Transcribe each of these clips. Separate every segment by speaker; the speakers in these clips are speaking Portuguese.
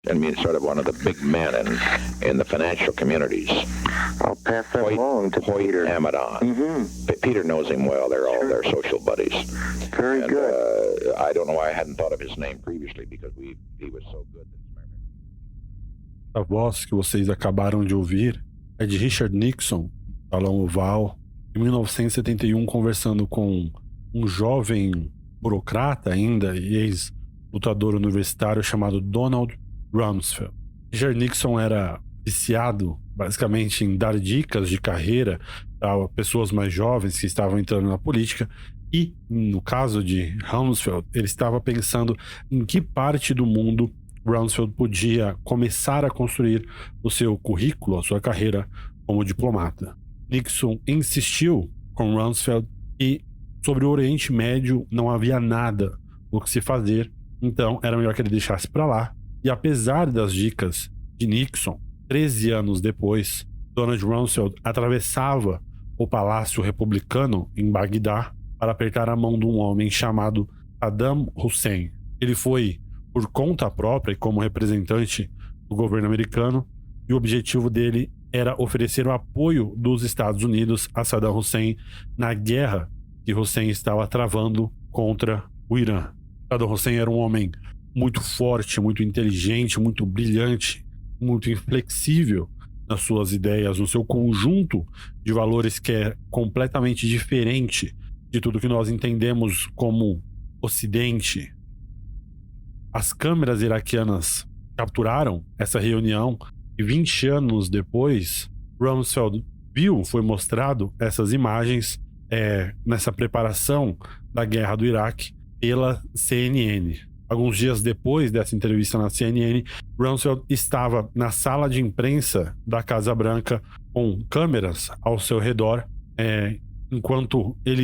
Speaker 1: I mean, sort of one of the big men in the financial communities.
Speaker 2: I'll pass that along to Peter
Speaker 1: Amadon. Peter knows him well. They're social buddies.
Speaker 2: Very good.
Speaker 1: I don't know why I hadn't thought of his name previously because he was so good.
Speaker 3: A voz que vocês acabaram de ouvir é de Richard Nixon, Salão Oval, em 1971, conversando com um jovem burocrata ainda e ex-lutador universitário chamado Donald Rumsfeld. Richard Nixon era viciado basicamente em dar dicas de carreira para pessoas mais jovens que estavam entrando na política e, no caso de Rumsfeld, ele estava pensando em que parte do mundo Rumsfeld podia começar a construir o seu currículo, a sua carreira como diplomata. Nixon insistiu com Rumsfeld e sobre o Oriente Médio não havia nada o que se fazer, então era melhor que ele deixasse para lá. E apesar das dicas de Nixon, 13 anos depois, Donald Rumsfeld atravessava o Palácio Republicano em Bagdá para apertar a mão de um homem chamado Saddam Hussein. Ele foi por conta própria e como representante do governo americano, e o objetivo dele era oferecer o apoio dos Estados Unidos a Saddam Hussein na guerra que Hussein estava travando contra o Irã. Saddam Hussein era um homem muito forte, muito inteligente, muito brilhante, muito inflexível nas suas ideias, no seu conjunto de valores que é completamente diferente de tudo que nós entendemos como Ocidente. As câmeras iraquianas capturaram essa reunião e 20 anos depois, Rumsfeld foi mostrado essas imagens nessa preparação da guerra do Iraque pela CNN. Alguns dias depois dessa entrevista na CNN, Rumsfeld estava na sala de imprensa da Casa Branca com câmeras ao seu redor, enquanto ele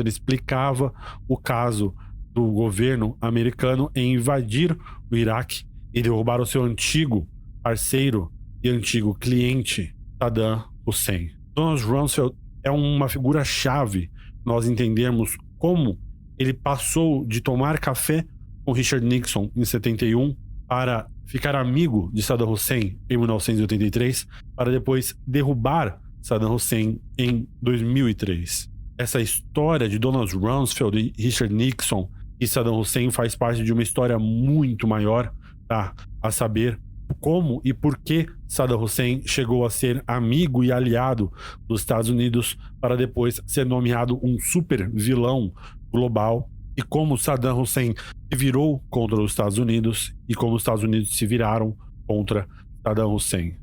Speaker 3: explicava o caso do governo americano em invadir o Iraque e derrubar o seu antigo parceiro e antigo cliente, Saddam Hussein. Donald Rumsfeld é uma figura-chave nós entendermos como ele passou de tomar café com Richard Nixon em 71 para ficar amigo de Saddam Hussein em 1983, para depois derrubar Saddam Hussein em 2003. Essa história de Donald Rumsfeld e Richard Nixon e Saddam Hussein faz parte de uma história muito maior, tá? A saber como e por que Saddam Hussein chegou a ser amigo e aliado dos Estados Unidos para depois ser nomeado um super vilão global, e como Saddam Hussein se virou contra os Estados Unidos e como os Estados Unidos se viraram contra Saddam Hussein.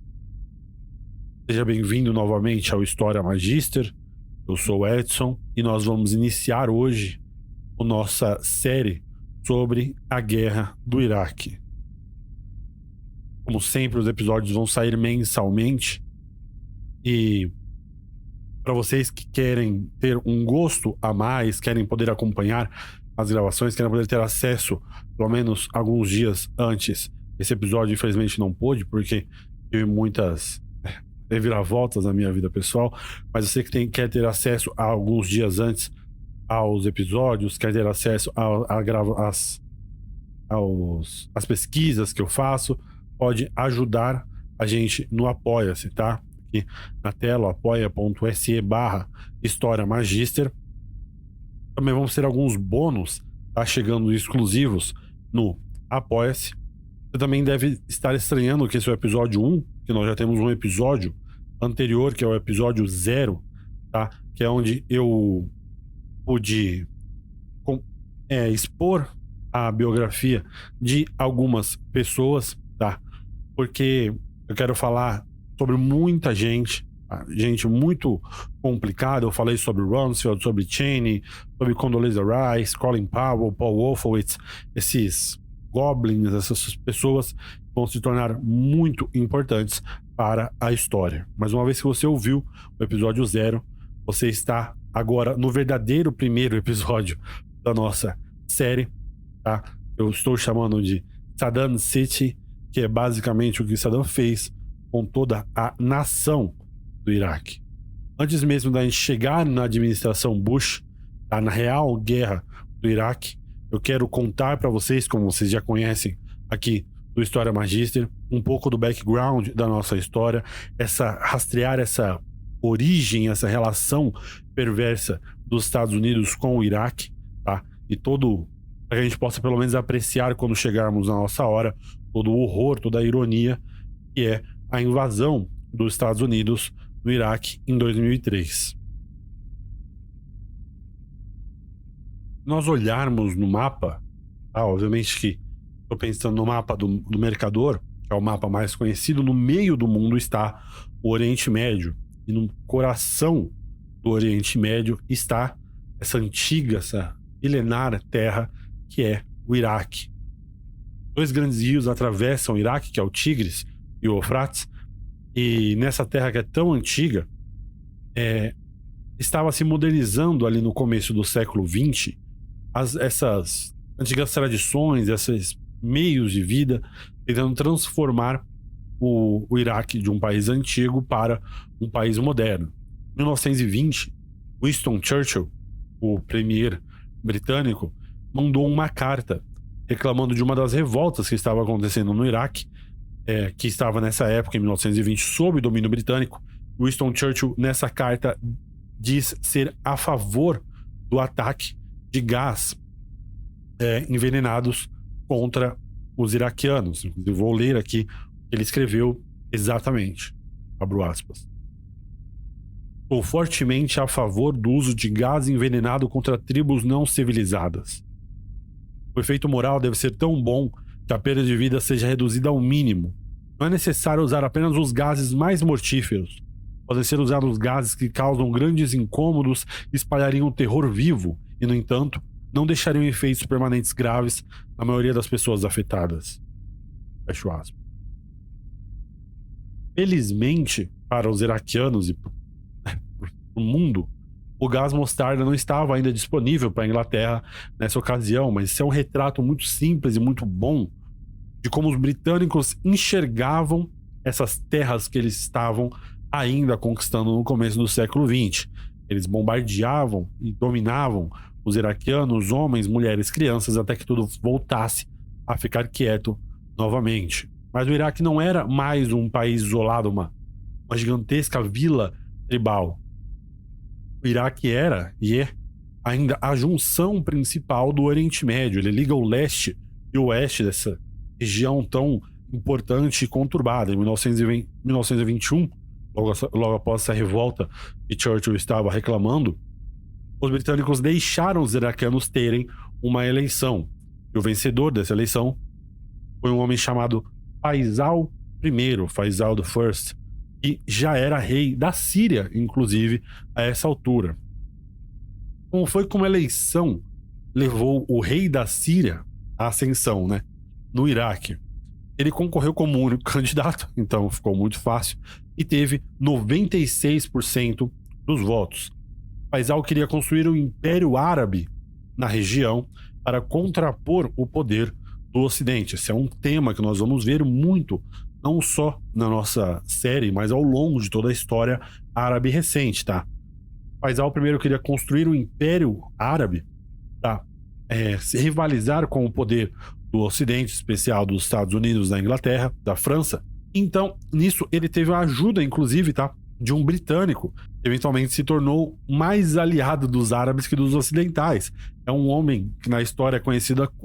Speaker 3: Seja bem-vindo novamente ao História Magister. Eu sou o Edson e nós vamos iniciar hoje a nossa série sobre a guerra do Iraque. Como sempre, os episódios vão sair mensalmente e para vocês que querem ter um gosto a mais, querem poder acompanhar as gravações, querem poder ter acesso pelo menos alguns dias antes. Esse episódio infelizmente não pôde porque tive muitas reviravoltas na minha vida pessoal, mas você que quer ter acesso a alguns dias antes aos episódios, quer ter acesso às pesquisas que eu faço, pode ajudar a gente no Apoia-se, tá? Aqui na tela, apoia.se/História Magister. Também vamos ter alguns bônus, tá? Chegando exclusivos no Apoia-se. Você também deve estar estranhando que esse é o episódio 1, que nós já temos um episódio anterior, que é o episódio 0, tá? Que é onde eu pude expor a biografia de algumas pessoas, tá? Porque eu quero falar sobre muita gente, tá? Gente muito complicada. Eu falei sobre Rumsfeld, sobre Cheney, sobre Condoleezza Rice, Colin Powell, Paul Wolfowitz, esses goblins, essas pessoas vão se tornar muito importantes para a história. Mas uma vez que você ouviu o episódio 0, você está agora no verdadeiro primeiro episódio da nossa série, tá? Eu estou chamando de Saddam City, que é basicamente o que Saddam fez com toda a nação do Iraque. Antes mesmo da gente chegar na administração Bush, tá? Na real guerra do Iraque, eu quero contar para vocês, como vocês já conhecem aqui do História Magister, um pouco do background da nossa história, rastrear essa origem, essa relação perversa dos Estados Unidos com o Iraque, tá? E para que a gente possa pelo menos apreciar quando chegarmos na nossa hora, todo o horror, toda a ironia que é a invasão dos Estados Unidos no Iraque em 2003. Se nós olharmos no mapa, tá? Obviamente que estou pensando no mapa do Mercador, que é o mapa mais conhecido, no meio do mundo está o Oriente Médio. E no coração do Oriente Médio está essa antiga, essa milenar terra que é o Iraque. 2 grandes rios atravessam o Iraque, que é o Tigres e o Eufrates, e nessa terra que é tão antiga, estava se modernizando ali no começo do século XX essas antigas tradições, esses meios de vida, tentando transformar o Iraque de um país antigo para um país moderno. Em 1920, Winston Churchill, o premier britânico, mandou uma carta reclamando de uma das revoltas que estava acontecendo no Iraque, que estava nessa época, em 1920, sob domínio britânico. Winston Churchill, nessa carta, diz ser a favor do ataque de gás envenenados contra os iraquianos. Eu vou ler aqui o que ele escreveu exatamente. Abro aspas. Sou fortemente a favor do uso de gás envenenado contra tribos não civilizadas. O efeito moral deve ser tão bom que a perda de vida seja reduzida ao mínimo. Não é necessário usar apenas os gases mais mortíferos. Podem ser usados gases que causam grandes incômodos e espalhariam o terror vivo e, no entanto, não deixariam efeitos permanentes graves na maioria das pessoas afetadas. Fecho aspas. Felizmente, para os iraquianos e para o mundo, o gás mostarda não estava ainda disponível para a Inglaterra nessa ocasião, mas isso é um retrato muito simples e muito bom de como os britânicos enxergavam essas terras que eles estavam ainda conquistando no começo do século XX. Eles bombardeavam e dominavam os iraquianos, homens, mulheres, crianças, até que tudo voltasse a ficar quieto novamente. Mas o Iraque não era mais um país isolado, uma gigantesca vila tribal. O Iraque era e é ainda a junção principal do Oriente Médio. Ele liga o leste e o oeste dessa região tão importante e conturbada. Em 1921, logo após essa revolta que Churchill estava reclamando, os britânicos deixaram os iraquianos terem uma eleição. E o vencedor dessa eleição foi um homem chamado Faisal I, Faisal I, que já era rei da Síria, inclusive, a essa altura. Como foi que uma eleição levou o rei da Síria à ascensão, né, no Iraque? Ele concorreu como único candidato, então ficou muito fácil, e teve 96% dos votos. Faisal queria construir um império árabe na região para contrapor o poder do Ocidente. Esse é um tema que nós vamos ver muito, não só na nossa série, mas ao longo de toda a história árabe recente, tá? Faisal primeiro queria construir um império árabe para se rivalizar com o poder do Ocidente, especial dos Estados Unidos, da Inglaterra, da França. Então, nisso, ele teve a ajuda, inclusive, tá, de um britânico, que eventualmente se tornou mais aliado dos árabes que dos ocidentais. É um homem que na história é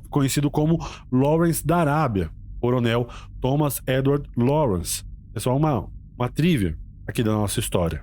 Speaker 3: conhecido como Lawrence da Arábia, Coronel Thomas Edward Lawrence. É só uma trivia aqui da nossa história.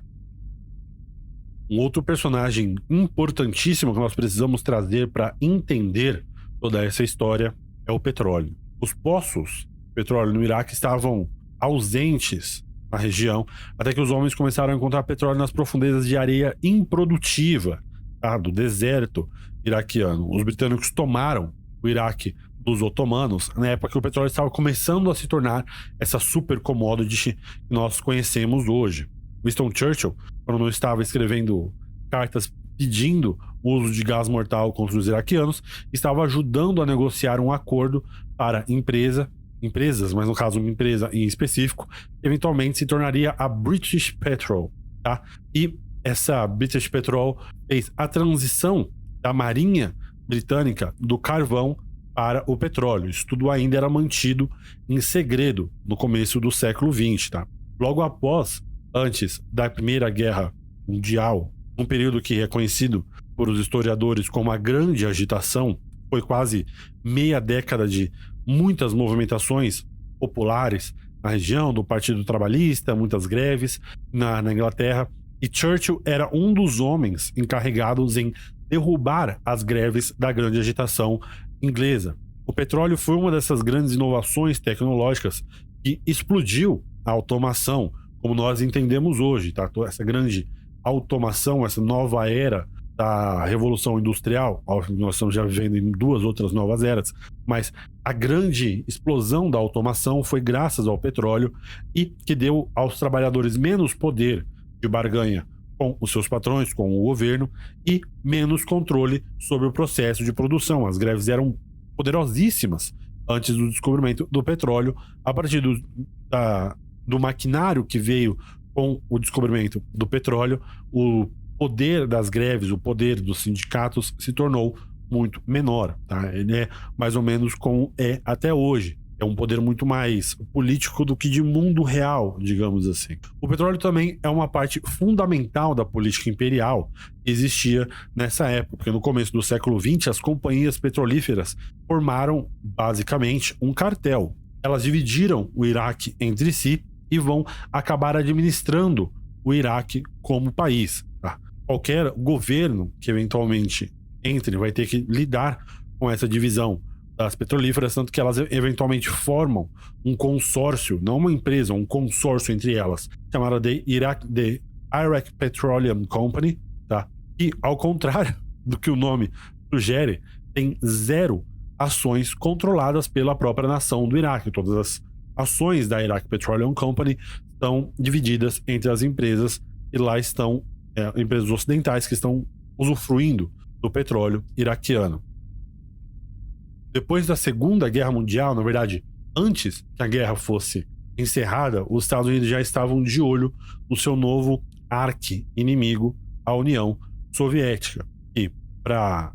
Speaker 3: Um outro personagem importantíssimo que nós precisamos trazer para entender toda essa história é o petróleo. Os poços de petróleo no Iraque estavam ausentes na região, até que os homens começaram a encontrar petróleo nas profundezas de areia improdutiva, tá, do deserto iraquiano. Os britânicos tomaram o Iraque dos otomanos na época que o petróleo estava começando a se tornar essa super commodity que nós conhecemos hoje. Winston Churchill, quando não estava escrevendo cartas pedindo o uso de gás mortal contra os iraquianos, estava ajudando a negociar um acordo para empresas, mas no caso uma empresa em específico, eventualmente se tornaria a British Petrol, tá? E essa British Petrol fez a transição da marinha britânica do carvão para o petróleo. Isso tudo ainda era mantido em segredo no começo do século XX, tá? Logo antes da Primeira Guerra Mundial, um período que é conhecido por os historiadores como a Grande Agitação, foi quase meia década de muitas movimentações populares na região, do Partido Trabalhista, muitas greves na Inglaterra, e Churchill era um dos homens encarregados em derrubar as greves da Grande Agitação inglesa. O petróleo foi uma dessas grandes inovações tecnológicas que explodiu a automação, como nós entendemos hoje, tá? Essa grande automação, essa nova era da Revolução Industrial, nós estamos já vivendo em 2 outras novas eras, mas a grande explosão da automação foi graças ao petróleo e que deu aos trabalhadores menos poder de barganha com os seus patrões, com o governo, e menos controle sobre o processo de produção. As greves eram poderosíssimas antes do descobrimento do petróleo. A partir do maquinário que veio com o descobrimento do petróleo, o poder das greves, o poder dos sindicatos se tornou muito menor, tá? Ele é mais ou menos como é até hoje. É um poder muito mais político do que de mundo real, digamos assim. O petróleo também é uma parte fundamental da política imperial que existia nessa época, porque no começo do século XX as companhias petrolíferas formaram basicamente um cartel. Elas dividiram o Iraque entre si e vão acabar administrando o Iraque como país, tá? Qualquer governo que eventualmente entre vai ter que lidar com essa divisão das petrolíferas, tanto que elas eventualmente formam um consórcio, não uma empresa, um consórcio entre elas, chamada de Iraq Petroleum Company, tá? E, ao contrário do que o nome sugere, tem 0 ações controladas pela própria nação do Iraque. Todas as ações da Iraq Petroleum Company estão divididas entre as empresas, e lá estão empresas ocidentais que estão usufruindo do petróleo iraquiano. Depois da Segunda Guerra Mundial, na verdade, antes que a guerra fosse encerrada, os Estados Unidos já estavam de olho no seu novo arqui-inimigo, a União Soviética. E para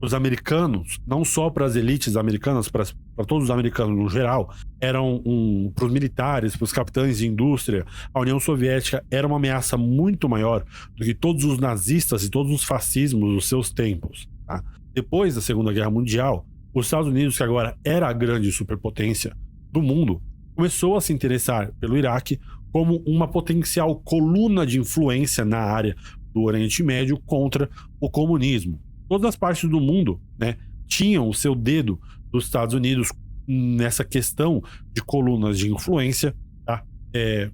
Speaker 3: os americanos, não só para as elites americanas, para todos os americanos no geral, para os militares, para os capitães de indústria, a União Soviética era uma ameaça muito maior do que todos os nazistas e todos os fascismos dos seus tempos, tá? Depois da Segunda Guerra Mundial, os Estados Unidos, que agora era a grande superpotência do mundo, começou a se interessar pelo Iraque como uma potencial coluna de influência na área do Oriente Médio contra o comunismo. Todas as partes do mundo, né, tinham o seu dedo dos Estados Unidos nessa questão de colunas de influência, tá?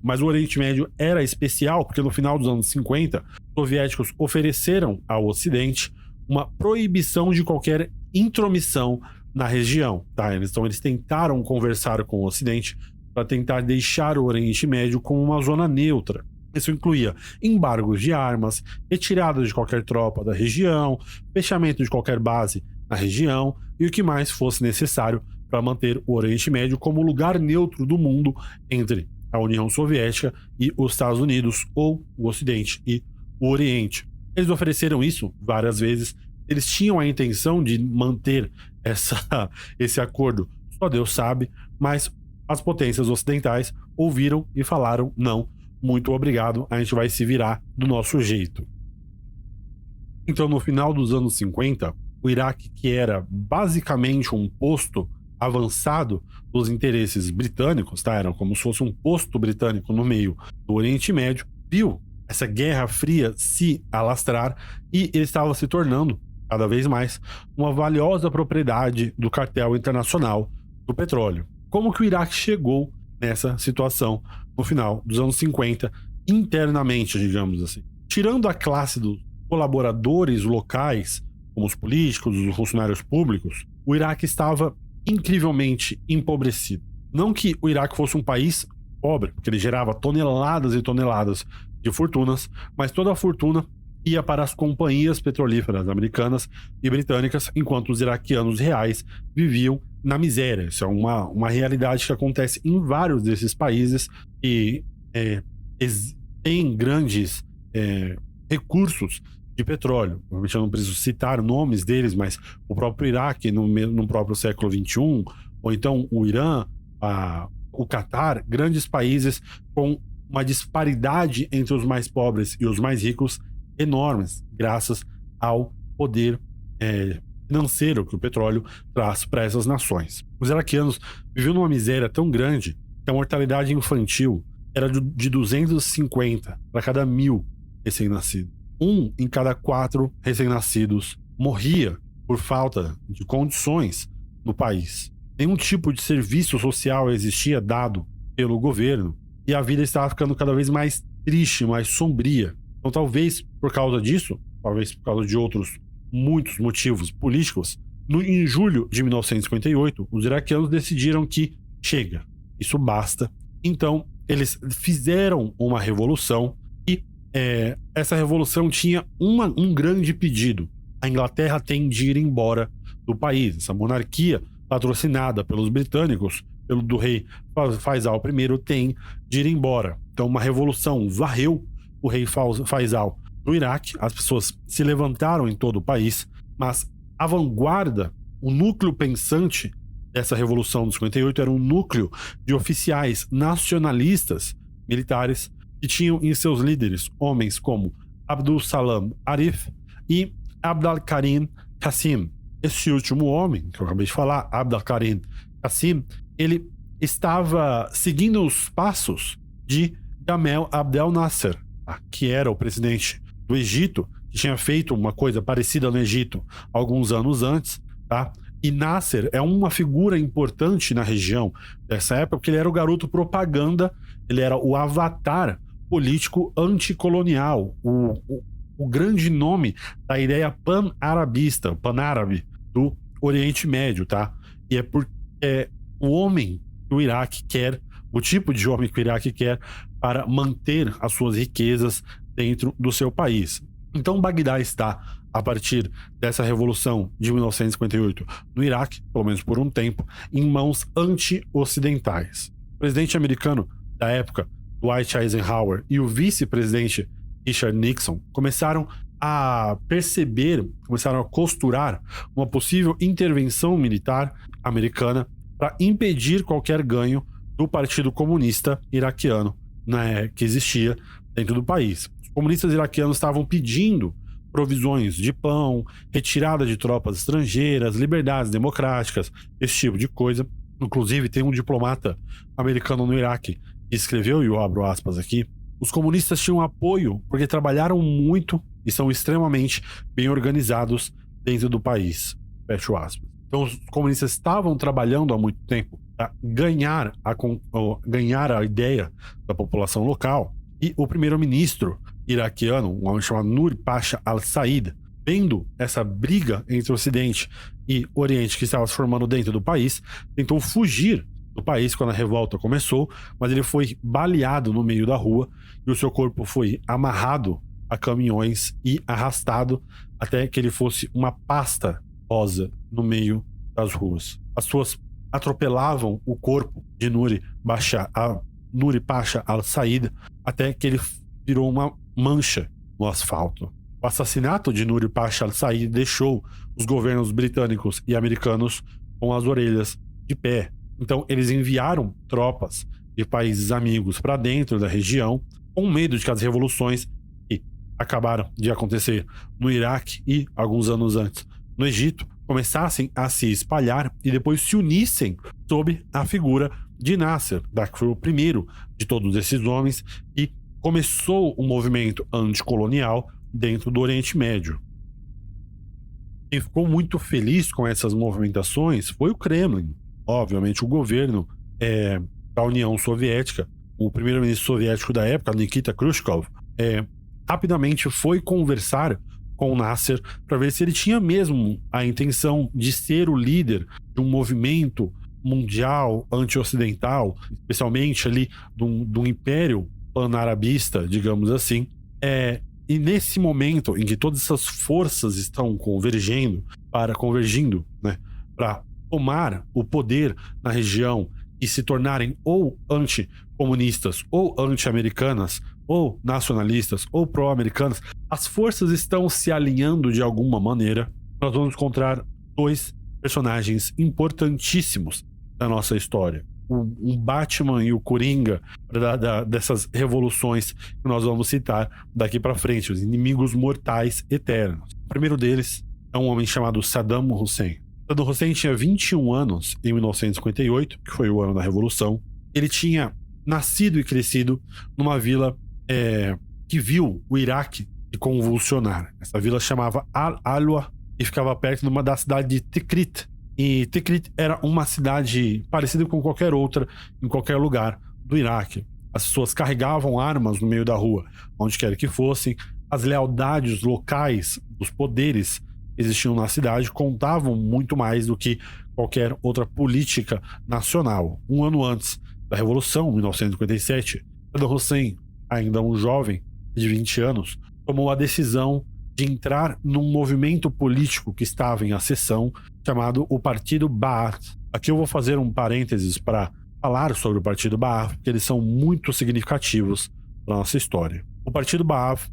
Speaker 3: Mas o Oriente Médio era especial porque no final dos anos 50, os soviéticos ofereceram ao Ocidente uma proibição de qualquer intromissão na região, tá? Então eles tentaram conversar com o Ocidente para tentar deixar o Oriente Médio como uma zona neutra. Isso incluía embargos de armas, retirada de qualquer tropa da região, fechamento de qualquer base na região e o que mais fosse necessário para manter o Oriente Médio como lugar neutro do mundo entre a União Soviética e os Estados Unidos, ou o Ocidente e o Oriente. Eles ofereceram isso várias vezes. Eles tinham a intenção de manter esse acordo, só Deus sabe, mas as potências ocidentais ouviram e falaram: não, muito obrigado, a gente vai se virar do nosso jeito. Então, no final dos anos 50, o Iraque, que era basicamente um posto avançado dos interesses britânicos, tá? Era como se fosse um posto britânico no meio do Oriente Médio, viu essa Guerra Fria se alastrar e ele estava se tornando cada vez mais uma valiosa propriedade do cartel internacional do petróleo. Como que o Iraque chegou nessa situação no final dos anos 50, internamente, digamos assim? Tirando a classe dos colaboradores locais, como os políticos, os funcionários públicos, o Iraque estava incrivelmente empobrecido. Não que o Iraque fosse um país pobre, porque ele gerava toneladas e toneladas de fortunas, mas toda a fortuna ia para as companhias petrolíferas americanas e britânicas, enquanto os iraquianos reais viviam na miséria. Isso é uma realidade que acontece em vários desses países e têm grandes recursos de petróleo. Obviamente eu não preciso citar nomes deles, mas o próprio Iraque no próprio século XXI, ou então o Irã, o Catar, grandes países com uma disparidade entre os mais pobres e os mais ricos enormes, graças ao poder financeiro que o petróleo traz para essas nações. Os iraquianos viviam numa miséria tão grande que a mortalidade infantil era de 250 para cada 1.000 recém-nascidos. 1 em cada 4 recém-nascidos morria por falta de condições no país. Nenhum tipo de serviço social existia dado pelo governo e a vida estava ficando cada vez mais triste, mais sombria. Então, talvez por causa disso, talvez por causa de outros muitos motivos políticos, em julho de 1958, os iraquianos decidiram que chega, isso basta. Então, eles fizeram uma revolução e essa revolução tinha um grande pedido. A Inglaterra tem de ir embora do país. Essa monarquia, patrocinada pelos britânicos, do rei Faisal I, tem de ir embora. Então, uma revolução varreu o rei Faisal do Iraque. As pessoas se levantaram em todo o país, mas a vanguarda, o núcleo pensante dessa revolução de 58 era um núcleo de oficiais nacionalistas militares que tinham em seus líderes homens como Abdul Salam Arif e Abdal Karim Qassim. Esse último homem, que eu acabei de falar, Abdal Karim Qassim, ele estava seguindo os passos de Gamal Abdel Nasser, que era o presidente do Egito, que tinha feito uma coisa parecida no Egito alguns anos antes, tá? E Nasser é uma figura importante na região dessa época, porque ele era o garoto propaganda, ele era o avatar político anticolonial, o grande nome da ideia pan-arabista, pan-árabe do Oriente Médio, tá? E é porque o homem que o Iraque quer, o tipo de homem que o Iraque quer para manter as suas riquezas dentro do seu país. Então Bagdá está, a partir dessa revolução de 1958 no Iraque, pelo menos por um tempo, em mãos anti-ocidentais. O presidente americano da época, Dwight Eisenhower, e o vice-presidente Richard Nixon começaram a perceber, começaram a costurar uma possível intervenção militar americana para impedir qualquer ganho do Partido Comunista Iraquiano, né, que existia dentro do país. Os comunistas iraquianos estavam pedindo provisões de pão, retirada de tropas estrangeiras, liberdades democráticas, esse tipo de coisa. Inclusive, tem um diplomata americano no Iraque que escreveu, e eu abro aspas aqui, os comunistas tinham apoio porque trabalharam muito e são extremamente bem organizados dentro do país. Fecho aspas. Então, os comunistas estavam trabalhando há muito tempo para ganhar a ideia da população local. E o primeiro-ministro iraquiano, um homem chamado Nur Pasha al-Said, vendo essa briga entre o Ocidente e o Oriente que estava se formando dentro do país, tentou fugir do país quando a revolta começou, mas ele foi baleado no meio da rua e o seu corpo foi amarrado a caminhões e arrastado até que ele fosse uma pasta rosa no meio das ruas. As pessoas atropelavam o corpo de Nuri Pasha al-Said até que ele virou uma mancha no asfalto. O assassinato de Nuri Pasha al-Said deixou os governos britânicos e americanos com as orelhas de pé. Então eles enviaram tropas de países amigos para dentro da região, com medo de que as revoluções que acabaram de acontecer no Iraque e alguns anos antes no Egito começassem a se espalhar e depois se unissem sob a figura de Nasser, que foi o primeiro de todos esses homens, e começou um movimento anticolonial dentro do Oriente Médio. Quem ficou muito feliz com essas movimentações foi o Kremlin. Obviamente, o governo da União Soviética, o primeiro-ministro soviético da época, Nikita Khrushchev, rapidamente foi conversar com o Nasser para ver se ele tinha mesmo a intenção de ser o líder de um movimento mundial anti-ocidental, especialmente ali de um império pan-arabista, digamos assim. E nesse momento em que todas essas forças estão convergindo, né, para tomar o poder na região e se tornarem ou comunistas ou anti-americanas, ou nacionalistas, ou pró-americanas, as forças estão se alinhando de alguma maneira. Nós vamos encontrar dois personagens importantíssimos da nossa história. O Batman e o Coringa, dessas revoluções que nós vamos citar daqui para frente, os inimigos mortais eternos. O primeiro deles é um homem chamado Saddam Hussein. Saddam Hussein tinha 21 anos em 1958, que foi o ano da Revolução. Ele tinha nascido e crescido numa vila que viu o Iraque se convulsionar. Essa vila chamava Al-Alwa e ficava perto da cidade de Tikrit. E Tikrit era uma cidade parecida com qualquer outra em qualquer lugar do Iraque. As pessoas carregavam armas no meio da rua, onde quer que fossem. As lealdades locais dos poderes que existiam na cidade contavam muito mais do que qualquer outra política nacional. Um ano antes da Revolução, 1957, Saddam Hussein, ainda um jovem de 20 anos, tomou a decisão de entrar num movimento político que estava em ascensão, chamado o Partido Ba'ath. Aqui eu vou fazer um parênteses para falar sobre o Partido Ba'ath, porque eles são muito significativos para a nossa história. O Partido Ba'ath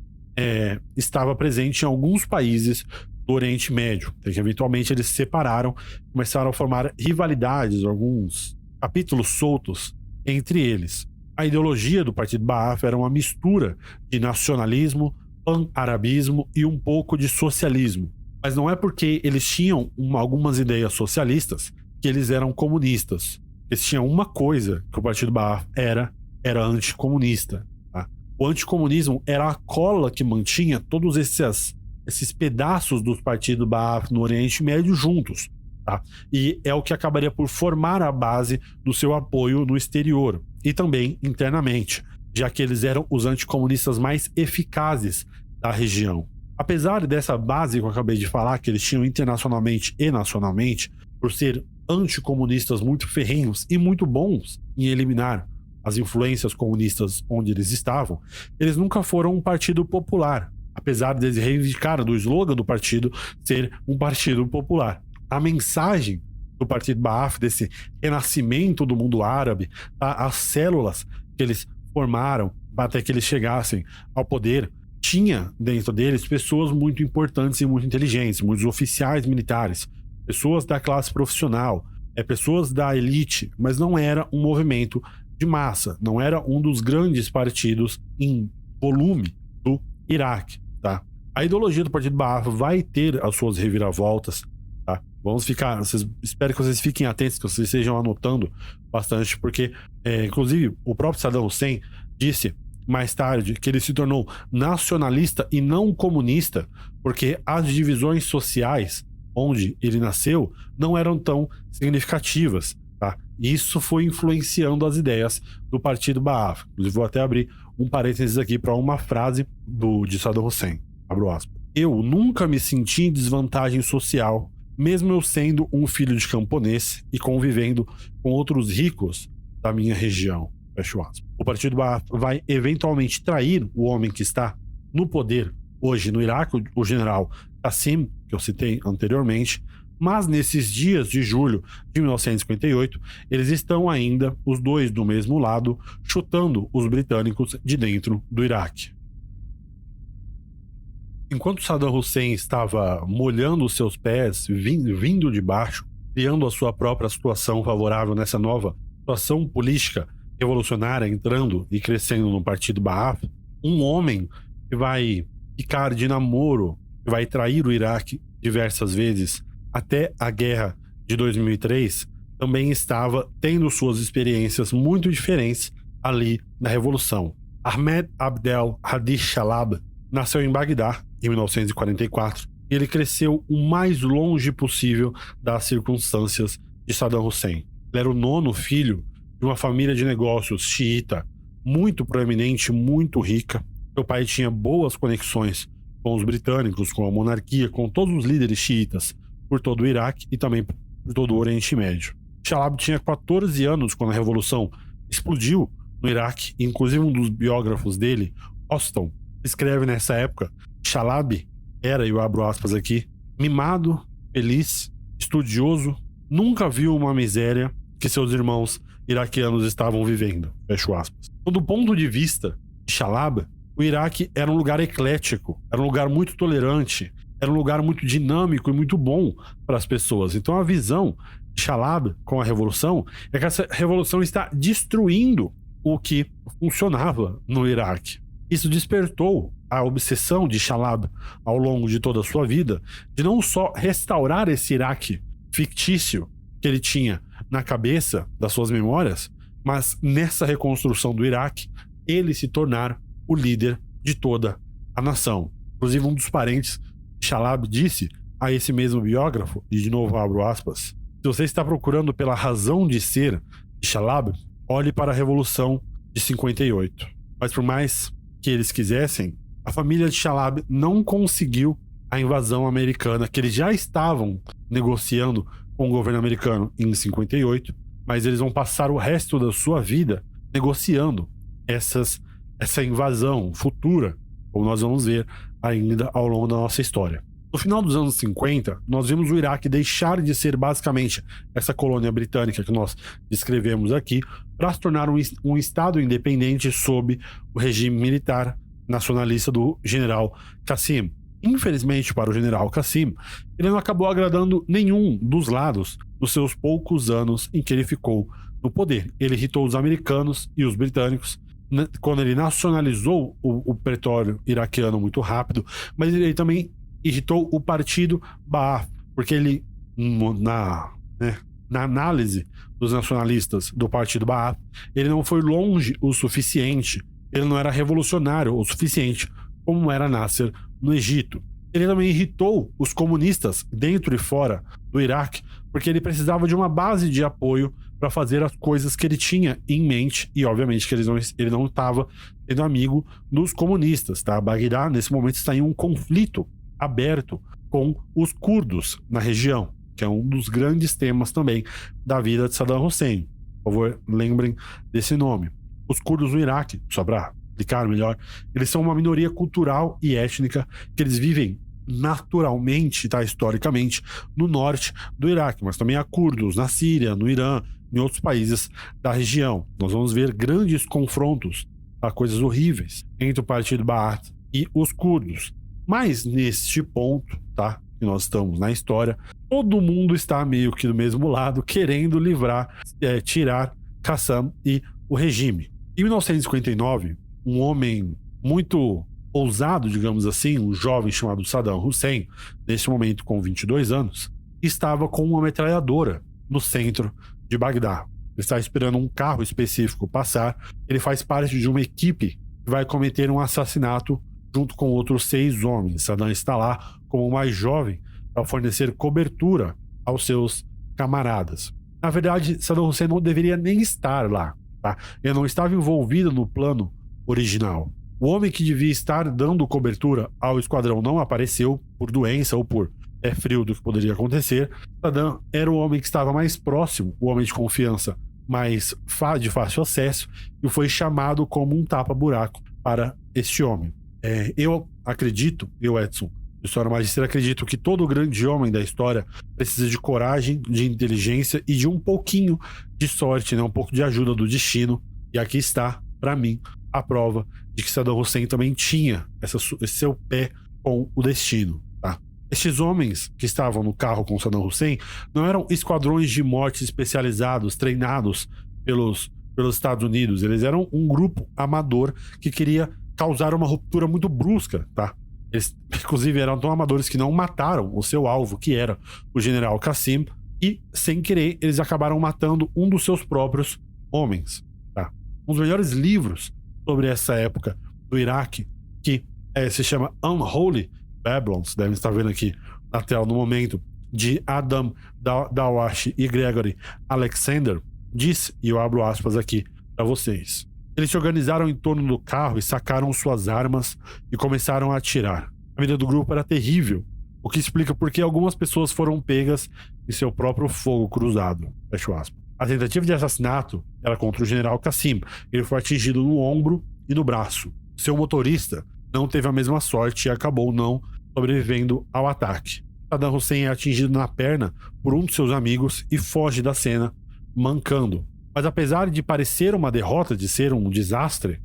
Speaker 3: estava presente em alguns países do Oriente Médio, que eventualmente eles se separaram, começaram a formar rivalidades, alguns capítulos soltos entre eles. A ideologia do Partido Ba'ath era uma mistura de nacionalismo, pan-arabismo e um pouco de socialismo. Mas não é porque eles tinham algumas ideias socialistas que eles eram comunistas. Eles tinham uma coisa que o Partido Ba'ath era anticomunista. Tá? O anticomunismo era a cola que mantinha todos esses pedaços dos partidos Ba'ath no Oriente Médio juntos. Tá? E é o que acabaria por formar a base do seu apoio no exterior e também internamente, já que eles eram os anticomunistas mais eficazes da região. Apesar dessa base que eu acabei de falar, que eles tinham internacionalmente e nacionalmente, por ser anticomunistas muito ferrenhos e muito bons em eliminar as influências comunistas onde eles estavam, eles nunca foram um partido popular, apesar de eles reivindicar do slogan do partido ser um partido popular. A mensagem do Partido Ba'ath, desse renascimento do mundo árabe, as células que eles formaram até que eles chegassem ao poder, tinha dentro deles pessoas muito importantes e muito inteligentes, muitos oficiais militares, pessoas da classe profissional, pessoas da elite, mas não era um movimento de massa, não era um dos grandes partidos em volume do Iraque. Tá? A ideologia do Partido Ba'ath vai ter as suas reviravoltas. Tá? Espero que vocês fiquem atentos, que vocês estejam anotando bastante, porque inclusive o próprio Saddam Hussein disse mais tarde que ele se tornou nacionalista e não comunista porque as divisões sociais onde ele nasceu não eram tão significativas. Tá? Isso foi influenciando as ideias do Partido Ba'ath. Inclusive vou até abrir um parênteses aqui para uma frase de Saddam Hussein. Abro aspas. Eu nunca me senti em desvantagem social, mesmo eu sendo um filho de camponês e convivendo com outros ricos da minha região. Fecho aspas. O Partido Ba'ath vai eventualmente trair o homem que está no poder hoje no Iraque, o general Qassim, que eu citei anteriormente, mas nesses dias de julho de 1958, eles estão ainda, os dois do mesmo lado, chutando os britânicos de dentro do Iraque. Enquanto Saddam Hussein estava molhando os seus pés, vindo de baixo, criando a sua própria situação favorável nessa nova situação política revolucionária, entrando e crescendo no Partido Ba'ath, um homem que vai ficar de namoro, que vai trair o Iraque diversas vezes até a guerra de 2003, também estava tendo suas experiências muito diferentes ali na Revolução. Ahmed Abdel Hadi Shalab nasceu em Bagdá em 1944 e ele cresceu o mais longe possível das circunstâncias de Saddam Hussein. Ele era o 9º filho de uma família de negócios xiita muito proeminente, muito rica. Seu pai tinha boas conexões com os britânicos, com a monarquia, com todos os líderes xiitas por todo o Iraque e também por todo o Oriente Médio. Shalab tinha 14 anos quando a Revolução explodiu no Iraque, e inclusive um dos biógrafos dele, Austin, escreve nessa época: Shalab era, e eu abro aspas aqui, mimado, feliz, estudioso, nunca viu uma miséria que seus irmãos iraquianos estavam vivendo, fecho aspas. Então, do ponto de vista de Chalab, o Iraque era um lugar eclético, era um lugar muito tolerante, era um lugar muito dinâmico e muito bom para as pessoas. Então a visão de Chalab com a revolução é que essa revolução está destruindo o que funcionava no Iraque. Isso despertou a obsessão de Chalab ao longo de toda a sua vida de não só restaurar esse Iraque fictício que ele tinha na cabeça das suas memórias, mas nessa reconstrução do Iraque, ele se tornar o líder de toda a nação. Inclusive, um dos parentes de Chalab disse a esse mesmo biógrafo, e de novo abro aspas, se você está procurando pela razão de ser de Chalab, olhe para a Revolução de 58. Mas por mais que eles quisessem, a família de Chalab não conseguiu a invasão americana, que eles já estavam negociando com o governo americano em 58, mas eles vão passar o resto da sua vida negociando essa invasão futura, como nós vamos ver ainda ao longo da nossa história. No final dos anos 50, nós vimos o Iraque deixar de ser basicamente essa colônia britânica que nós descrevemos aqui, para se tornar um estado independente sob o regime militar nacionalista do general Qassim. Infelizmente para o general Qassim, ele não acabou agradando nenhum dos lados nos seus poucos anos em que ele ficou no poder. Ele irritou os americanos e os britânicos quando ele nacionalizou o petróleo iraquiano muito rápido, mas ele também irritou o partido Ba'ath, porque ele, na análise dos nacionalistas do partido Ba'ath, ele não foi longe o suficiente, ele não era revolucionário o suficiente como era Nasser no Egito. Ele também irritou os comunistas dentro e fora do Iraque, porque ele precisava de uma base de apoio para fazer as coisas que ele tinha em mente, e obviamente que ele não estava sendo amigo dos comunistas, tá? Bagdá nesse momento está em um conflito aberto com os curdos na região, que é um dos grandes temas também da vida de Saddam Hussein. Por favor, lembrem desse nome. Os curdos no Iraque, só para explicar melhor, eles são uma minoria cultural e étnica que eles vivem naturalmente, tá, historicamente, no norte do Iraque, mas também há curdos na Síria, no Irã, em outros países da região. Nós vamos ver grandes confrontos, tá, coisas horríveis entre o partido Ba'ath e os curdos. Mas neste ponto, tá, que nós estamos na história, todo mundo está meio que do mesmo lado, querendo tirar Qassam e o regime. Em 1959, um homem muito ousado, digamos assim, um jovem chamado Saddam Hussein, neste momento com 22 anos, estava com uma metralhadora no centro de Bagdá. Ele está esperando um carro específico passar. Ele faz parte de uma equipe que vai cometer um assassinato junto com outros 6 homens. Saddam está lá como o mais jovem para fornecer cobertura aos seus camaradas. Na verdade, Saddam Hussein não deveria nem estar lá, tá? Ele não estava envolvido no plano original. O homem que devia estar dando cobertura ao esquadrão não apareceu por doença ou por frio do que poderia acontecer. Saddam era o homem que estava mais próximo, o homem de confiança mais de fácil acesso, e foi chamado como um tapa-buraco para este homem. Eu acredito, Edson, História Magister, acredito que todo grande homem da história precisa de coragem, de inteligência e de um pouquinho de sorte, né? Um pouco de ajuda do destino. E aqui está, para mim, a prova de que Saddam Hussein também tinha esse seu pé com o destino, tá? Estes homens que estavam no carro com Saddam Hussein não eram esquadrões de morte especializados, treinados pelos Estados Unidos. Eles eram um grupo amador que queria causar uma ruptura muito brusca, tá? Eles, inclusive, eram tão amadores que não mataram o seu alvo, que era o general Qassim, e, sem querer, eles acabaram matando um dos seus próprios homens, tá? Um dos melhores livros sobre essa época do Iraque, que se chama Unholy Babylon, vocês devem estar vendo aqui na tela no momento, de Adam Dawashi e Gregory Alexander, diz, e eu abro aspas aqui para vocês: eles se organizaram em torno do carro e sacaram suas armas e começaram a atirar. A vida do grupo era terrível, o que explica por que algumas pessoas foram pegas em seu próprio fogo cruzado. Fecho aspas. A tentativa de assassinato era contra o general Qassim. Ele foi atingido no ombro e no braço. Seu motorista não teve a mesma sorte e acabou não sobrevivendo ao ataque. Saddam Hussein é atingido na perna por um de seus amigos e foge da cena, mancando. Mas apesar de parecer uma derrota, de ser um desastre,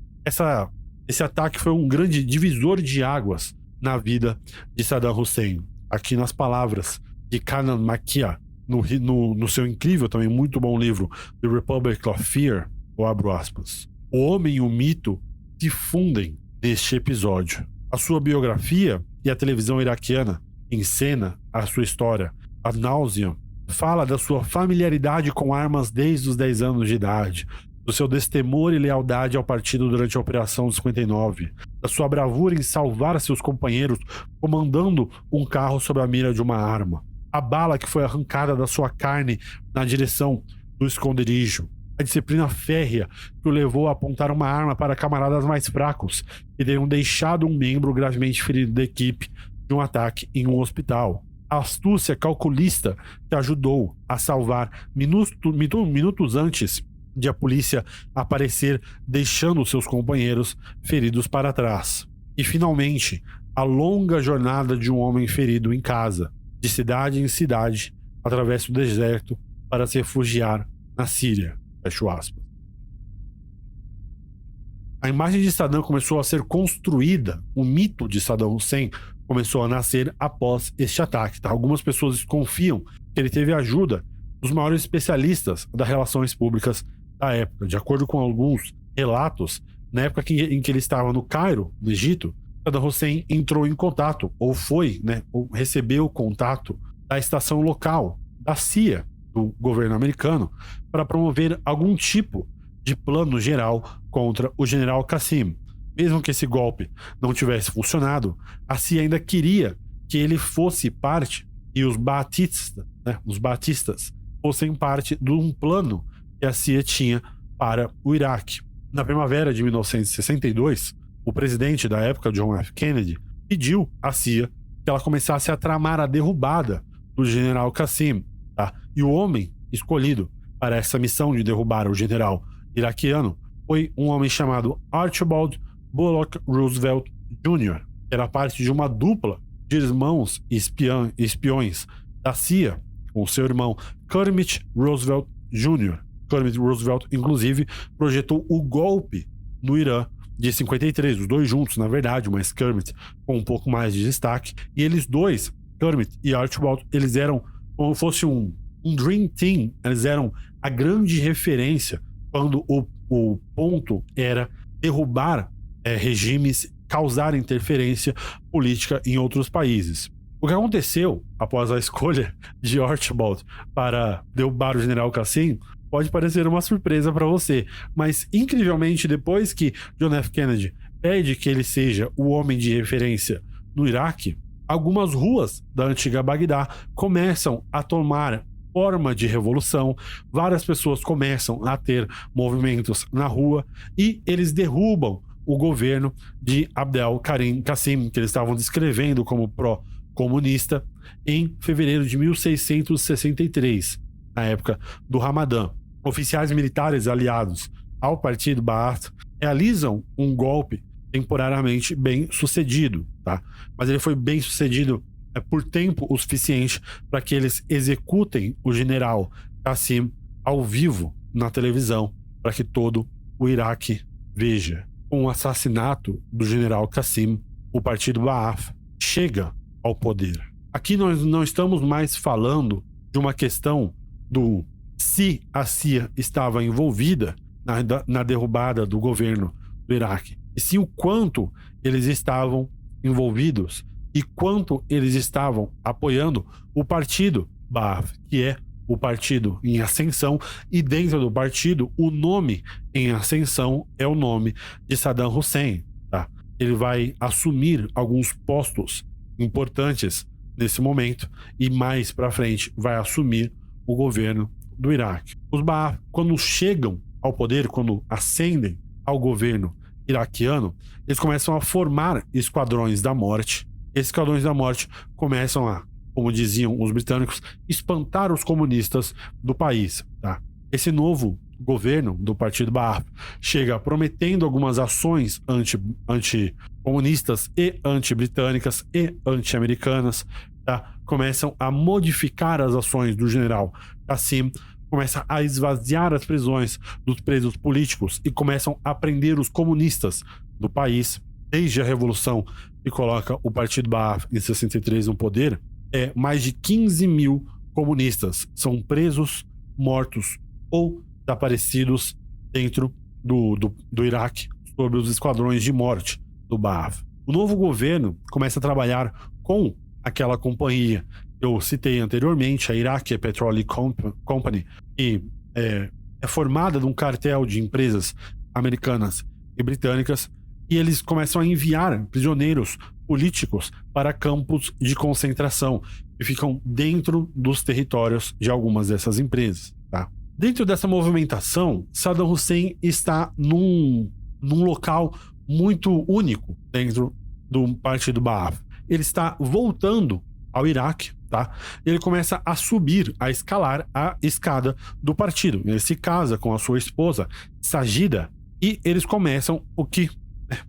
Speaker 3: esse ataque foi um grande divisor de águas na vida de Saddam Hussein. Aqui nas palavras de Kanan Makia, no seu incrível, também muito bom livro, The Republic of Fear, eu abro aspas. O homem e o mito se fundem neste episódio. A sua biografia e a televisão iraquiana encena a sua história ad nauseam. Fala da sua familiaridade com armas desde os 10 anos de idade, do seu destemor e lealdade ao partido durante a Operação 59, da sua bravura em salvar seus companheiros comandando um carro sob a mira de uma arma, a bala que foi arrancada da sua carne na direção do esconderijo, a disciplina férrea que o levou a apontar uma arma para camaradas mais fracos que teriam deixado um membro gravemente ferido da equipe de um ataque em um hospital, a astúcia calculista que ajudou a salvar minutos antes de a polícia aparecer, deixando seus companheiros feridos para trás. E finalmente, a longa jornada de um homem ferido em casa, de cidade em cidade, através do deserto para se refugiar na Síria. Fecho aspas. A imagem de Saddam começou a ser construída, o mito de Saddam Hussein começou a nascer após este ataque. Tá? Algumas pessoas desconfiam que ele teve ajuda dos maiores especialistas das relações públicas da época. De acordo com alguns relatos, na época em que ele estava no Cairo, no Egito, Saddam Hussein entrou em contato, ou ou recebeu contato da estação local da CIA, do governo americano, para promover algum tipo de plano geral contra o general Qassim. Mesmo que esse golpe não tivesse funcionado, a CIA ainda queria que ele fosse parte, e os baatistas fossem parte de um plano que a CIA tinha para o Iraque. Na primavera de 1962, o presidente da época, John F. Kennedy, pediu à CIA que ela começasse a tramar a derrubada do general Qassim. Tá? E o homem escolhido para essa missão de derrubar o general iraquiano foi um homem chamado Archibald Bullock Roosevelt Jr., que era parte de uma dupla de irmãos espiões da CIA, com seu irmão Kermit Roosevelt Jr. Kermit Roosevelt, inclusive, projetou o golpe no Irã de 53, os dois juntos, na verdade, mas Kermit com um pouco mais de destaque. E eles dois, Kermit e Archibald, eles eram como fosse um Dream Team, eles eram a grande referência quando o ponto era derrubar regimes, causar interferência política em outros países. O que aconteceu após a escolha de Archibald para derrubar o general Qassim pode parecer uma surpresa para você, mas incrivelmente depois que John F. Kennedy pede que ele seja o homem de referência no Iraque, algumas ruas da antiga Bagdá começam a tomar forma de revolução, várias pessoas começam a ter movimentos na rua e eles derrubam o governo de Abdel Karim Qassim, que eles estavam descrevendo como pró-comunista, em fevereiro de 1663, na época do Ramadã. Oficiais militares aliados ao partido Baath realizam um golpe temporariamente bem sucedido, tá? Mas ele foi bem sucedido por tempo o suficiente para que eles executem o general Qassim ao vivo na televisão, para que todo o Iraque veja. Com o assassinato do general Qassim, o partido Baath chega ao poder. Aqui nós não estamos mais falando de uma questão do se a CIA estava envolvida na derrubada do governo do Iraque, e sim o quanto eles estavam envolvidos e quanto eles estavam apoiando o partido Baath, que é o partido em ascensão, e dentro do partido o nome em ascensão é o nome de Saddam Hussein. Tá? Ele vai assumir alguns postos importantes nesse momento e mais para frente vai assumir o governo do Iraque. Os Baath, quando chegam ao poder, quando ascendem ao governo iraquiano, eles começam a formar esquadrões da morte. Esses esquadrões da morte começam a, como diziam os britânicos, espantar os comunistas do país. Tá? Esse novo governo do partido Baath chega prometendo algumas ações anti-comunistas e anti-britânicas e anti-americanas. Tá? Começam a modificar as ações do general Qassim, começa a esvaziar as prisões dos presos políticos e começam a prender os comunistas do país. Desde a Revolução que coloca o Partido Baath em 63 no poder, mais de 15 mil comunistas são presos, mortos ou desaparecidos dentro do Iraque sob os esquadrões de morte do Baath. O novo governo começa a trabalhar com aquela companhia que eu citei anteriormente, a Iraqi Petroleum Company, que é formada de um cartel de empresas americanas e britânicas, e eles começam a enviar prisioneiros políticos para campos de concentração que ficam dentro dos territórios de algumas dessas empresas, tá? Dentro dessa movimentação, Saddam Hussein está num local muito único dentro do Partido Baath. Ele está voltando ao Iraque, tá? Ele começa a subir, a escalar a escada do partido. Ele se casa com a sua esposa, Sajida, e eles começam o que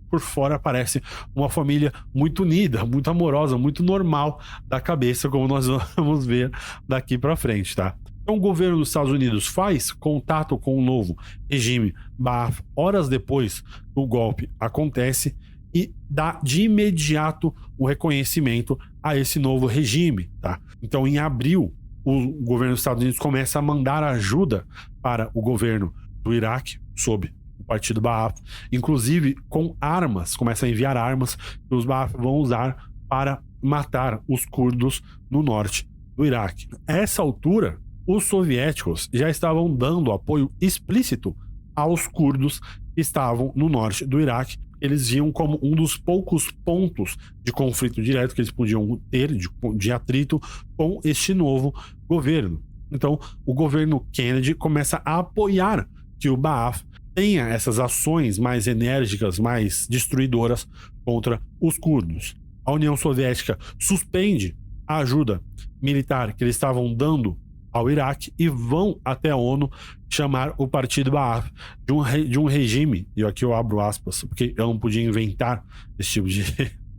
Speaker 3: por fora parece uma família muito unida, muito amorosa, muito normal da cabeça, como nós vamos ver daqui para frente, tá? Então o governo dos Estados Unidos faz contato com o novo regime Baath horas depois que o golpe acontece e dá de imediato o reconhecimento a esse novo regime, tá? Então em abril o governo dos Estados Unidos começa a mandar ajuda para o governo do Iraque sob o Partido Baath, inclusive com armas, começa a enviar armas que os Baath vão usar para matar os curdos no norte do Iraque. A essa altura, os soviéticos já estavam dando apoio explícito aos curdos que estavam no norte do Iraque. Eles viam como um dos poucos pontos de conflito direto que eles podiam ter, de atrito com este novo governo. Então, o governo Kennedy começa a apoiar que o Baath tenha essas ações mais enérgicas, mais destruidoras contra os curdos. A União Soviética suspende a ajuda militar que eles estavam dando ao Iraque e vão até a ONU chamar o Partido Baath de um regime, e aqui eu abro aspas, porque eu não podia inventar esse tipo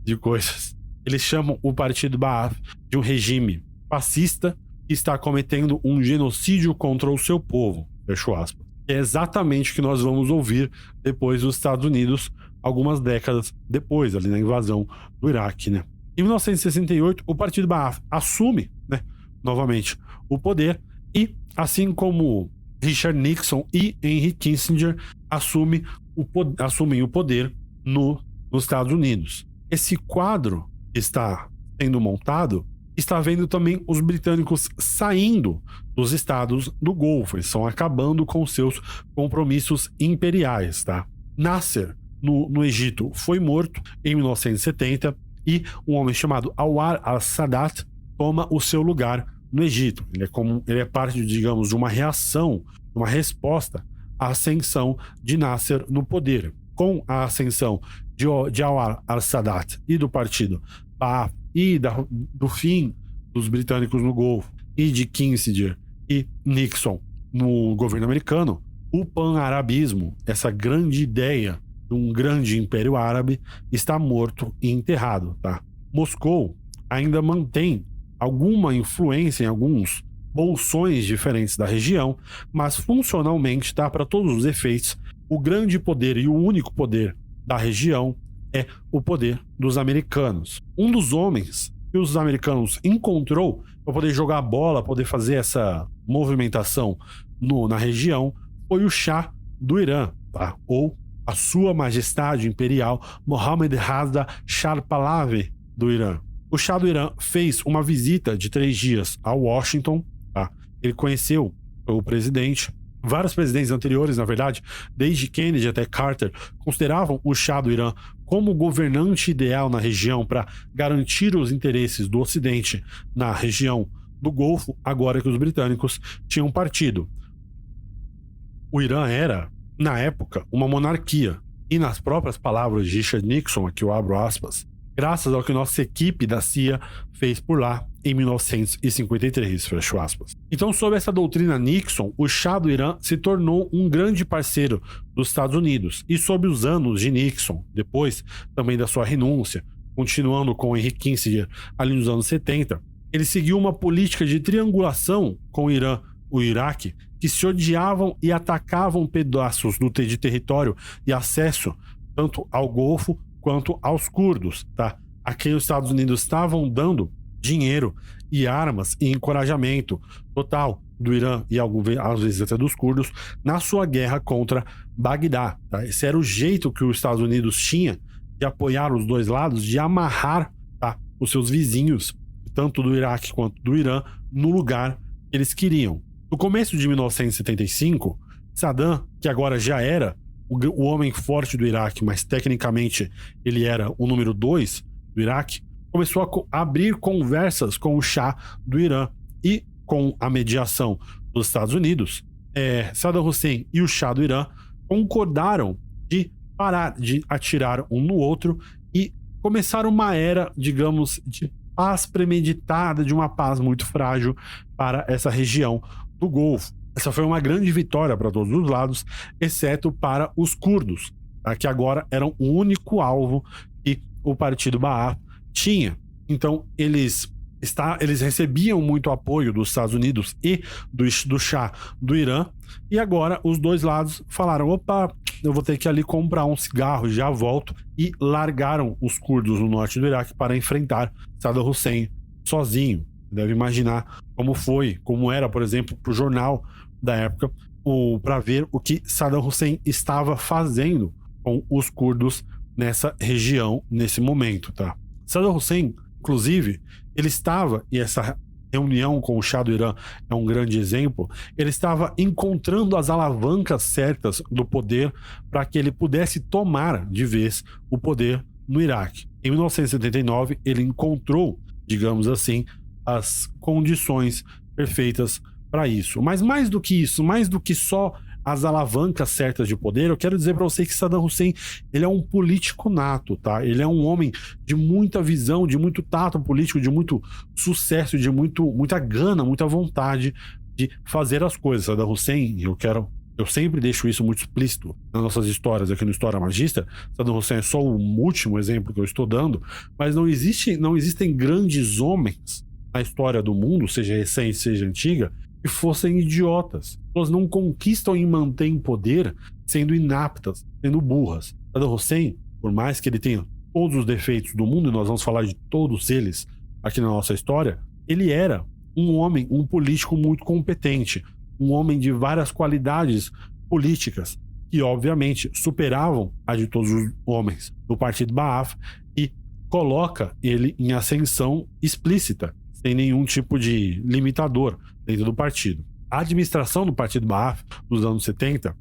Speaker 3: de coisas. Eles chamam o Partido Baath de um regime fascista que está cometendo um genocídio contra o seu povo, fecho aspas. É exatamente o que nós vamos ouvir depois dos Estados Unidos, algumas décadas depois, ali na invasão do Iraque, né? Em 1968, o Partido Baath assume, né, novamente o poder e, assim como Richard Nixon e Henry Kissinger, assumem o poder nos Estados Unidos. Esse quadro que está sendo montado está vendo também os britânicos saindo dos estados do Golfo. Eles estão acabando com seus compromissos imperiais, tá? Nasser, no Egito, foi morto em 1970 e um homem chamado Anwar al-Sadat toma o seu lugar no Egito. Ele é parte, digamos, de uma reação, uma resposta à ascensão de Nasser no poder. Com a ascensão de Anwar al-Sadat e do partido Baath e do fim dos britânicos no Golfo e de Kissinger e Nixon no governo americano, o pan-arabismo, essa grande ideia de um grande império árabe, está morto e enterrado, tá? Moscou ainda mantém alguma influência em alguns bolsões diferentes da região, mas funcionalmente, tá, para todos os efeitos, o grande poder e o único poder da região é o poder dos americanos. Um dos homens que os americanos encontrou para poder jogar bola, poder fazer essa movimentação na região, foi o Shah do Irã, tá? Ou a Sua Majestade Imperial Mohammed Reza Shah Pahlavi do Irã. O Shah do Irã fez uma visita de 3 dias a Washington, tá? Ele conheceu o presidente. Vários presidentes anteriores, na verdade, desde Kennedy até Carter, consideravam o Shah do Irã como governante ideal na região para garantir os interesses do Ocidente na região do Golfo, agora que os britânicos tinham partido. O Irã era, na época, uma monarquia. E nas próprias palavras de Richard Nixon, aqui eu abro aspas, graças ao que nossa equipe da CIA fez por lá em 1953, fecho aspas. Então, sob essa doutrina Nixon, o Shah do Irã se tornou um grande parceiro dos Estados Unidos. E sob os anos de Nixon, depois também da sua renúncia, continuando com Henry Kissinger ali nos anos 70, ele seguiu uma política de triangulação com o Irã, o Iraque que se odiavam e atacavam pedaços de território e acesso tanto ao Golfo quanto aos curdos, tá? A quem os Estados Unidos estavam dando dinheiro e armas e encorajamento total do Irã e às vezes até dos curdos na sua guerra contra Bagdá, tá? Esse era o jeito que os Estados Unidos tinha de apoiar os dois lados, de amarrar, tá, os seus vizinhos, tanto do Iraque quanto do Irã, no lugar que eles queriam. No começo de 1975, Saddam, que agora já era o homem forte do Iraque, mas tecnicamente ele era o número 2 do Iraque, começou a abrir conversas com o Shah do Irã e com a mediação dos Estados Unidos. Saddam Hussein e o Shah do Irã concordaram de parar de atirar um no outro e começar uma era, digamos, de paz premeditada, de uma paz muito frágil para essa região do Golfo. Essa foi uma grande vitória para todos os lados, exceto para os curdos, tá? Que agora eram o único alvo que o partido Ba'ath tinha. Então eles recebiam muito apoio dos Estados Unidos e do Shah do Irã, e agora os dois lados falaram: opa, eu vou ter que ali comprar um cigarro, já volto, e largaram os curdos no norte do Iraque para enfrentar Saddam Hussein sozinho. Deve imaginar como era, por exemplo, para o jornal da época, para ver o que Saddam Hussein estava fazendo com os curdos nessa região, nesse momento, tá? Saddam Hussein, inclusive, ele estava, e essa reunião com o Shah do Irã é um grande exemplo, ele estava encontrando as alavancas certas do poder para que ele pudesse tomar de vez o poder no Iraque. Em 1979, ele encontrou, digamos assim, as condições perfeitas para isso. Mas mais do que isso, mais do que só as alavancas certas de poder, eu quero dizer para você que Saddam Hussein, ele é um político nato, tá? Ele é um homem de muita visão, de muito tato político, de muito sucesso, de muita gana, muita vontade de fazer as coisas. Saddam Hussein, eu sempre deixo isso muito explícito nas nossas histórias aqui no História Magistra. Saddam Hussein é só o último exemplo que eu estou dando, mas não existem grandes homens na história do mundo, seja recente, seja antiga, que fossem idiotas. Elas não conquistam e mantêm poder sendo inaptas, sendo burras. Saddam Hussein, por mais que ele tenha todos os defeitos do mundo, e nós vamos falar de todos eles aqui na nossa história, ele era um homem, um político muito competente, um homem de várias qualidades políticas, que obviamente superavam a de todos os homens do partido Ba'ath, e coloca ele em ascensão explícita, sem nenhum tipo de limitador dentro do partido. A administração do partido Ba'ath dos anos 70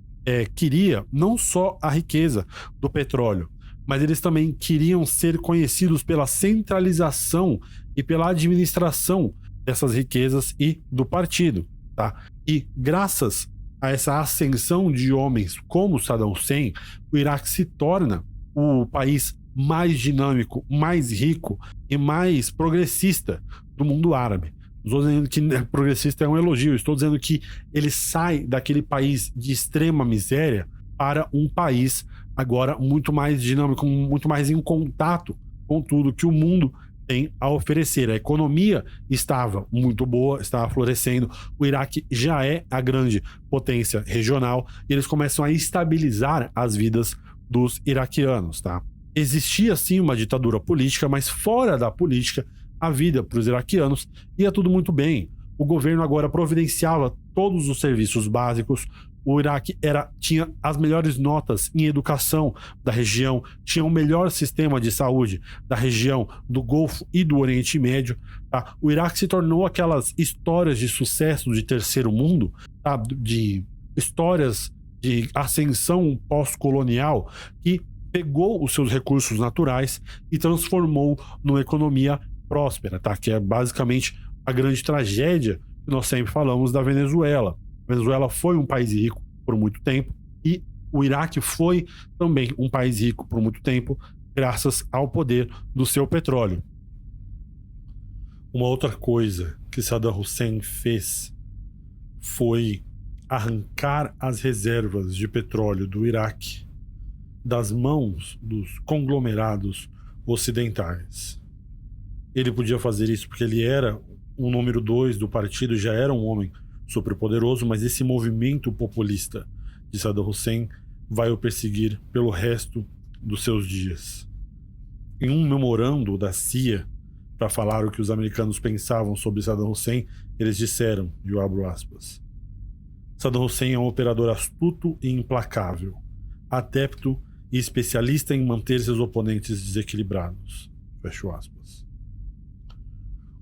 Speaker 3: queria não só a riqueza do petróleo, mas eles também queriam ser conhecidos pela centralização e pela administração dessas riquezas e do partido, tá? E graças a essa ascensão de homens como Saddam Hussein, o Iraque se torna o país mais dinâmico, mais rico e mais progressista do mundo árabe. Não estou dizendo que progressista é um elogio, estou dizendo que ele sai daquele país de extrema miséria para um país agora muito mais dinâmico, muito mais em contato com tudo que o mundo tem a oferecer. A economia estava muito boa, estava florescendo, o Iraque já é a grande potência regional e eles começam a estabilizar as vidas dos iraquianos, tá? Existia sim uma ditadura política, mas fora da política, a vida para os iraquianos ia tudo muito bem. O governo agora providenciava todos os serviços básicos. O Iraque tinha as melhores notas em educação da região, tinha o melhor sistema de saúde da região do Golfo e do Oriente Médio, tá? O Iraque se tornou aquelas histórias de sucesso de terceiro mundo, tá? De histórias de ascensão pós-colonial que pegou os seus recursos naturais e transformou numa economia próspera, tá? Que é basicamente a grande tragédia que nós sempre falamos da Venezuela. A Venezuela foi um país rico por muito tempo e o Iraque foi também um país rico por muito tempo, graças ao poder do seu petróleo. Uma outra coisa que Saddam Hussein fez foi arrancar as reservas de petróleo do Iraque das mãos dos conglomerados ocidentais. Ele podia fazer isso porque ele era o número 2 do partido, já era um homem superpoderoso, mas esse movimento populista de Saddam Hussein vai o perseguir pelo resto dos seus dias. Em um memorando da CIA para falar o que os americanos pensavam sobre Saddam Hussein, eles disseram, e eu abro aspas: Saddam Hussein é um operador astuto e implacável, adepto e especialista em manter seus oponentes desequilibrados. Fecho aspas.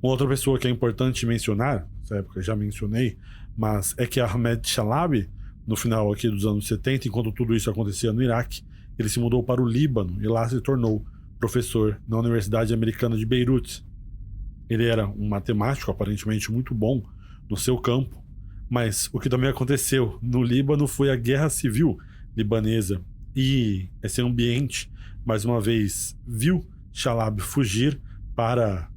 Speaker 3: Uma outra pessoa que é importante mencionar, nessa época já mencionei, mas é que Ahmed Shalabi, no final aqui dos anos 70, enquanto tudo isso acontecia no Iraque, ele se mudou para o Líbano e lá se tornou professor na Universidade Americana de Beirute. Ele era um matemático aparentemente muito bom no seu campo, mas o que também aconteceu no Líbano foi a guerra civil libanesa, e esse ambiente, mais uma vez, viu Shalabi fugir para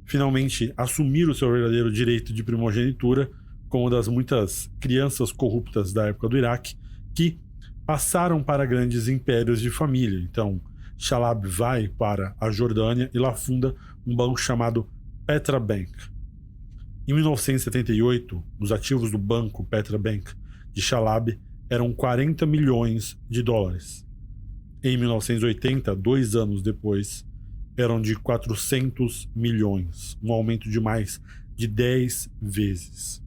Speaker 3: finalmente assumir o seu verdadeiro direito de primogenitura como uma das muitas crianças corruptas da época do Iraque que passaram para grandes impérios de família. Então, Shalabi vai para a Jordânia e lá funda um banco chamado Petra Bank. Em 1978, os ativos do banco Petra Bank de Shalabi eram 40 milhões de dólares. Em 1980, 2 anos depois, eram de 400 milhões, um aumento de mais de 10 vezes.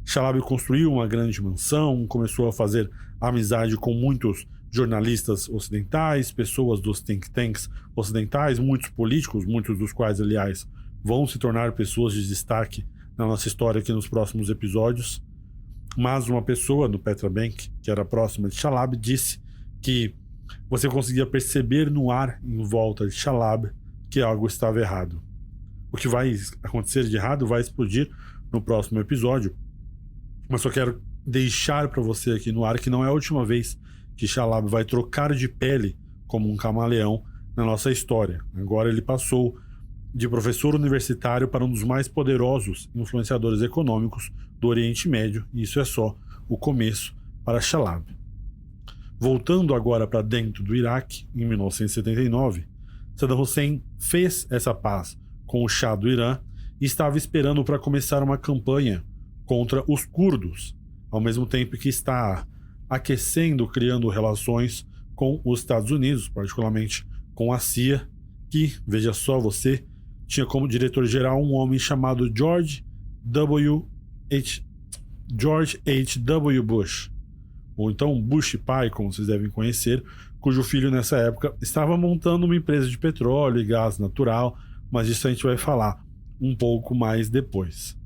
Speaker 3: Shalabi construiu uma grande mansão, começou a fazer amizade com muitos jornalistas ocidentais, pessoas dos think tanks ocidentais, muitos políticos, muitos dos quais, aliás, vão se tornar pessoas de destaque na nossa história aqui nos próximos episódios. Mas uma pessoa no Petra Bank, que era próxima de Shalabi, disse que você conseguia perceber no ar em volta de Shalabi que algo estava errado. O que vai acontecer de errado vai explodir no próximo episódio, mas só quero deixar para você aqui no ar que não é a última vez que Shalabi vai trocar de pele como um camaleão na nossa história. Agora ele passou de professor universitário para um dos mais poderosos influenciadores econômicos do Oriente Médio, e isso é só o começo para Shalabi. Voltando agora para dentro do Iraque, em 1979, Saddam Hussein fez essa paz com o Shah do Irã e estava esperando para começar uma campanha contra os curdos, ao mesmo tempo que está aquecendo, criando relações com os Estados Unidos, particularmente com a CIA, que, veja só você, tinha como diretor-geral um homem chamado George H.W. Bush, ou então Bush pai, como vocês devem conhecer, cujo filho nessa época estava montando uma empresa de petróleo e gás natural, mas isso a gente vai falar um pouco mais depois.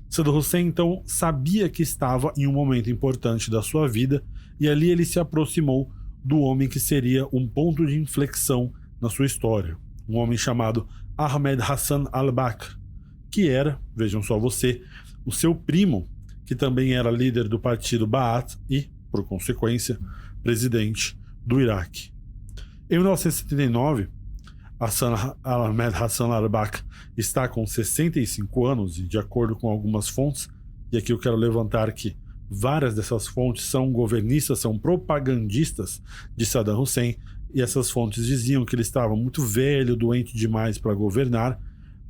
Speaker 3: Saddam Hussein então sabia que estava em um momento importante da sua vida e ali ele se aproximou do homem que seria um ponto de inflexão na sua história, um homem chamado Ahmed Hassan al-Bakr, que era, vejam só você, o seu primo, que também era líder do partido Ba'ath e, por consequência, presidente do Iraque. Em 1979, Ahmed Hassan al-Bakr está com 65 anos e, de acordo com algumas fontes, e aqui eu quero levantar que várias dessas fontes são governistas, são propagandistas de Saddam Hussein, e essas fontes diziam que ele estava muito velho, doente demais para governar,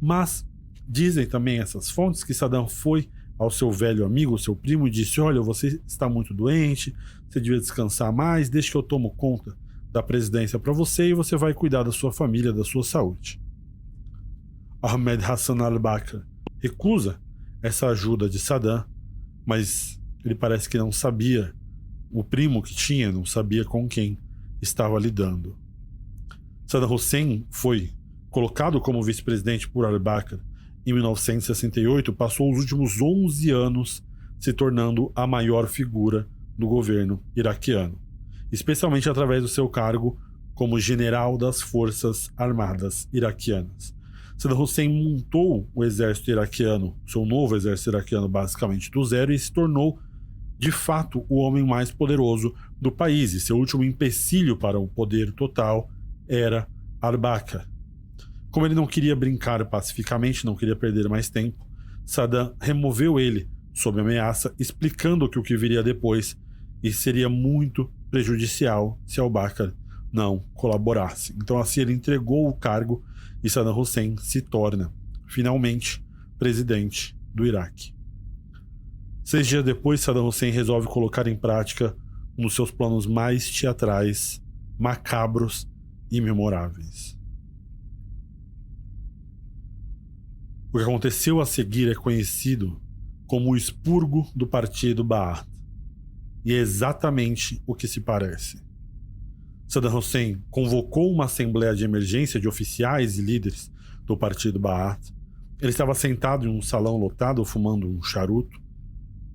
Speaker 3: mas dizem também essas fontes que Saddam foi ao seu velho amigo, seu primo, e disse: olha, você está muito doente, você devia descansar mais, deixa que eu tomo conta da presidência para você e você vai cuidar da sua família, da sua saúde. Ahmed Hassan al-Bakr recusa essa ajuda de Saddam, mas ele parece que não sabia o primo que tinha, não sabia com quem estava lidando. Saddam Hussein foi colocado como vice-presidente por al-Bakr em 1968, passou os últimos 11 anos se tornando a maior figura do governo iraquiano, especialmente através do seu cargo como general das Forças Armadas iraquianas. Saddam Hussein montou o exército iraquiano, seu novo exército iraquiano, basicamente do zero, e se tornou, de fato, o homem mais poderoso do país, e seu último empecilho para o poder total era al-Bakr. Como ele não queria brincar pacificamente, não queria perder mais tempo, Saddam removeu ele sob ameaça, explicando que o que viria depois e seria muito prejudicial se al-Bakr não colaborasse. Então assim ele entregou o cargo e Saddam Hussein se torna, finalmente, presidente do Iraque. 6 dias depois, Saddam Hussein resolve colocar em prática um dos seus planos mais teatrais, macabros e memoráveis. O que aconteceu a seguir é conhecido como o expurgo do Partido Baath, e é exatamente o que se parece. Saddam Hussein convocou uma assembleia de emergência de oficiais e líderes do Partido Baath. Ele estava sentado em um salão lotado fumando um charuto,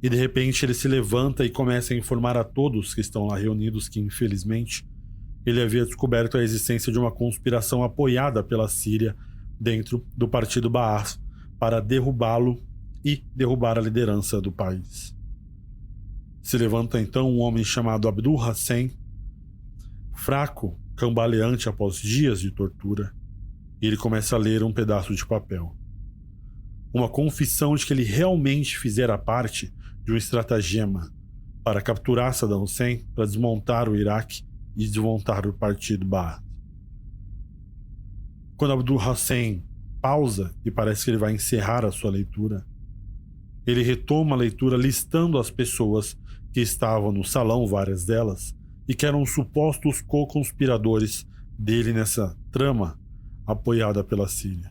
Speaker 3: e de repente ele se levanta e começa a informar a todos que estão lá reunidos que, infelizmente, ele havia descoberto a existência de uma conspiração apoiada pela Síria dentro do Partido Baath para derrubá-lo e derrubar a liderança do país. Se levanta então um homem chamado Abdul Hussein, fraco, cambaleante após dias de tortura, e ele começa a ler um pedaço de papel. Uma confissão de que ele realmente fizera parte de um estratagema para capturar Saddam Hussein, para desmontar o Iraque e desmontar o Partido Baath. Quando Abdul Hussein pausa e parece que ele vai encerrar a sua leitura, ele retoma a leitura listando as pessoas que estavam no salão, várias delas, e que eram supostos co-conspiradores dele nessa trama apoiada pela Síria.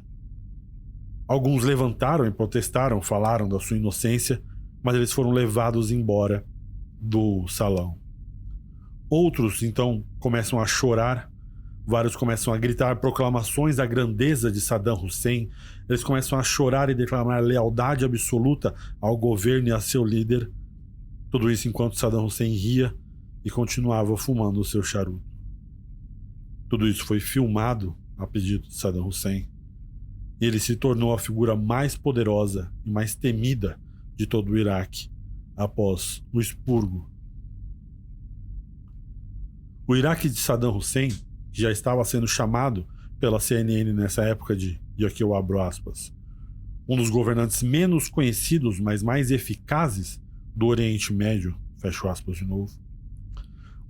Speaker 3: Alguns levantaram e protestaram, falaram da sua inocência, mas eles foram levados embora do salão. Outros, então, começam a chorar, vários começam a gritar proclamações da grandeza de Saddam Hussein, eles começam a chorar e declamar lealdade absoluta ao governo e a seu líder. Tudo isso enquanto Saddam Hussein ria e continuava fumando o seu charuto. Tudo isso foi filmado a pedido de Saddam Hussein, e ele se tornou a figura mais poderosa e mais temida de todo o Iraque após o expurgo. O Iraque de Saddam Hussein, que já estava sendo chamado pela CNN nessa época de, e aqui eu abro aspas, um dos governantes menos conhecidos, mas mais eficazes do Oriente Médio, fecho aspas de novo.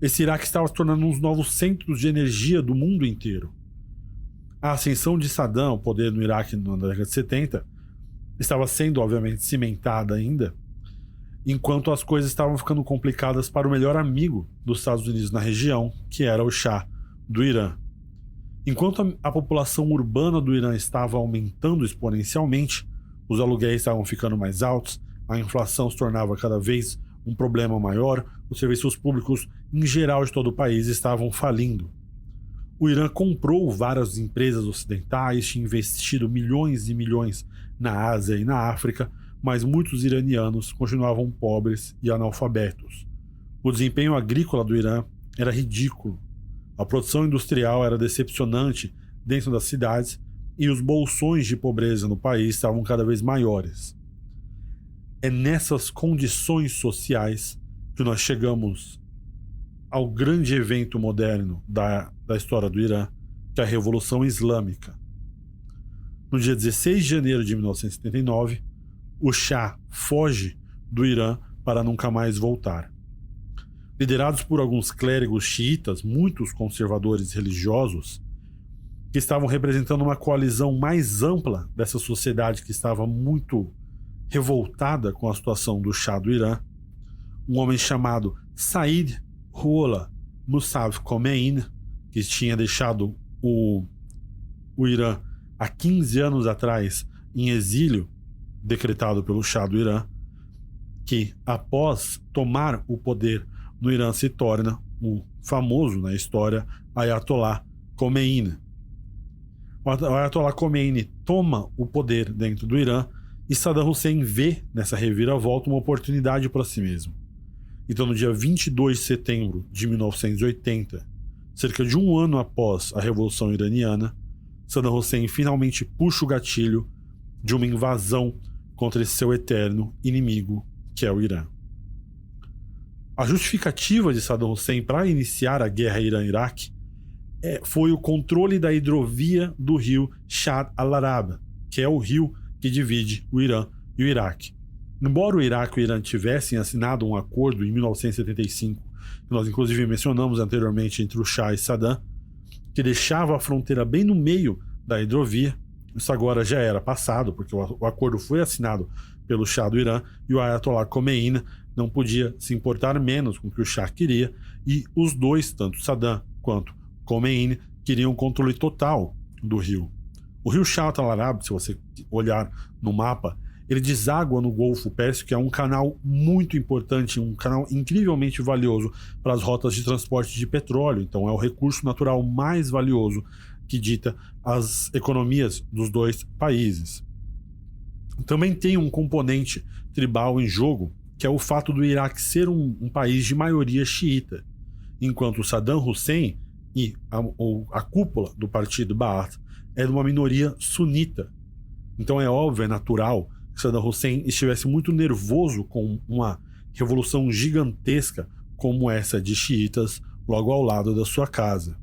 Speaker 3: Esse Iraque estava se tornando um dos novos centros de energia do mundo inteiro. A ascensão de Saddam ao poder no Iraque na década de 70 estava sendo, obviamente, cimentada ainda, enquanto as coisas estavam ficando complicadas para o melhor amigo dos Estados Unidos na região, que era o Shah do Irã. Enquanto a população urbana do Irã estava aumentando exponencialmente, os aluguéis estavam ficando mais altos, a inflação se tornava cada vez um problema maior, os serviços públicos em geral de todo o país estavam falindo. O Irã comprou várias empresas ocidentais, tinha investido milhões e milhões na Ásia e na África, mas muitos iranianos continuavam pobres e analfabetos. O desempenho agrícola do Irã era ridículo. A produção industrial era decepcionante dentro das cidades e os bolsões de pobreza no país estavam cada vez maiores. É nessas condições sociais que nós chegamos ao grande evento moderno da história do Irã, que é a Revolução Islâmica. No dia 16 de janeiro de 1979, o Shah foge do Irã para nunca mais voltar. Liderados por alguns clérigos xiitas, muitos conservadores religiosos, que estavam representando uma coalizão mais ampla dessa sociedade que estava muito revoltada com a situação do Shah do Irã, um homem chamado Said Ruhollah Mossadeq Khomeini, que tinha deixado o Irã há 15 anos atrás em exílio, decretado pelo Shah do Irã, que após tomar o poder no Irã se torna o famoso na história Ayatollah Khomeini. O Ayatollah Khomeini toma o poder dentro do Irã e Saddam Hussein vê nessa reviravolta uma oportunidade para si mesmo. Então, no dia 22 de setembro de 1980, cerca de um ano após a Revolução Iraniana, Saddam Hussein finalmente puxa o gatilho de uma invasão contra esse seu eterno inimigo, que é o Irã. A justificativa de Saddam Hussein para iniciar a guerra Irã-Iraque foi o controle da hidrovia do rio Shatt al-Arab, que é o rio que divide o Irã e o Iraque. Embora o Iraque e o Irã tivessem assinado um acordo em 1975, que nós inclusive mencionamos anteriormente, entre o Shah e Saddam, que deixava a fronteira bem no meio da hidrovia, isso agora já era passado, porque o acordo foi assinado pelo Shah do Irã, e o Ayatollah Khomeini não podia se importar menos com o que o Shah queria, e os dois, tanto Saddam quanto Khomeini, queriam controle total do rio. O rio Shatt al-Arab, se você olhar no mapa, ele deságua no Golfo Pérsico, que é um canal muito importante, um canal incrivelmente valioso para as rotas de transporte de petróleo. Então é o recurso natural mais valioso que dita as economias dos dois países. Também tem um componente tribal em jogo, que é o fato do Iraque ser um país de maioria xiita, enquanto Saddam Hussein e a cúpula do partido Baath é de uma minoria sunita. Então é óbvio, é natural que Saddam Hussein estivesse muito nervoso com uma revolução gigantesca como essa de xiitas logo ao lado da sua casa.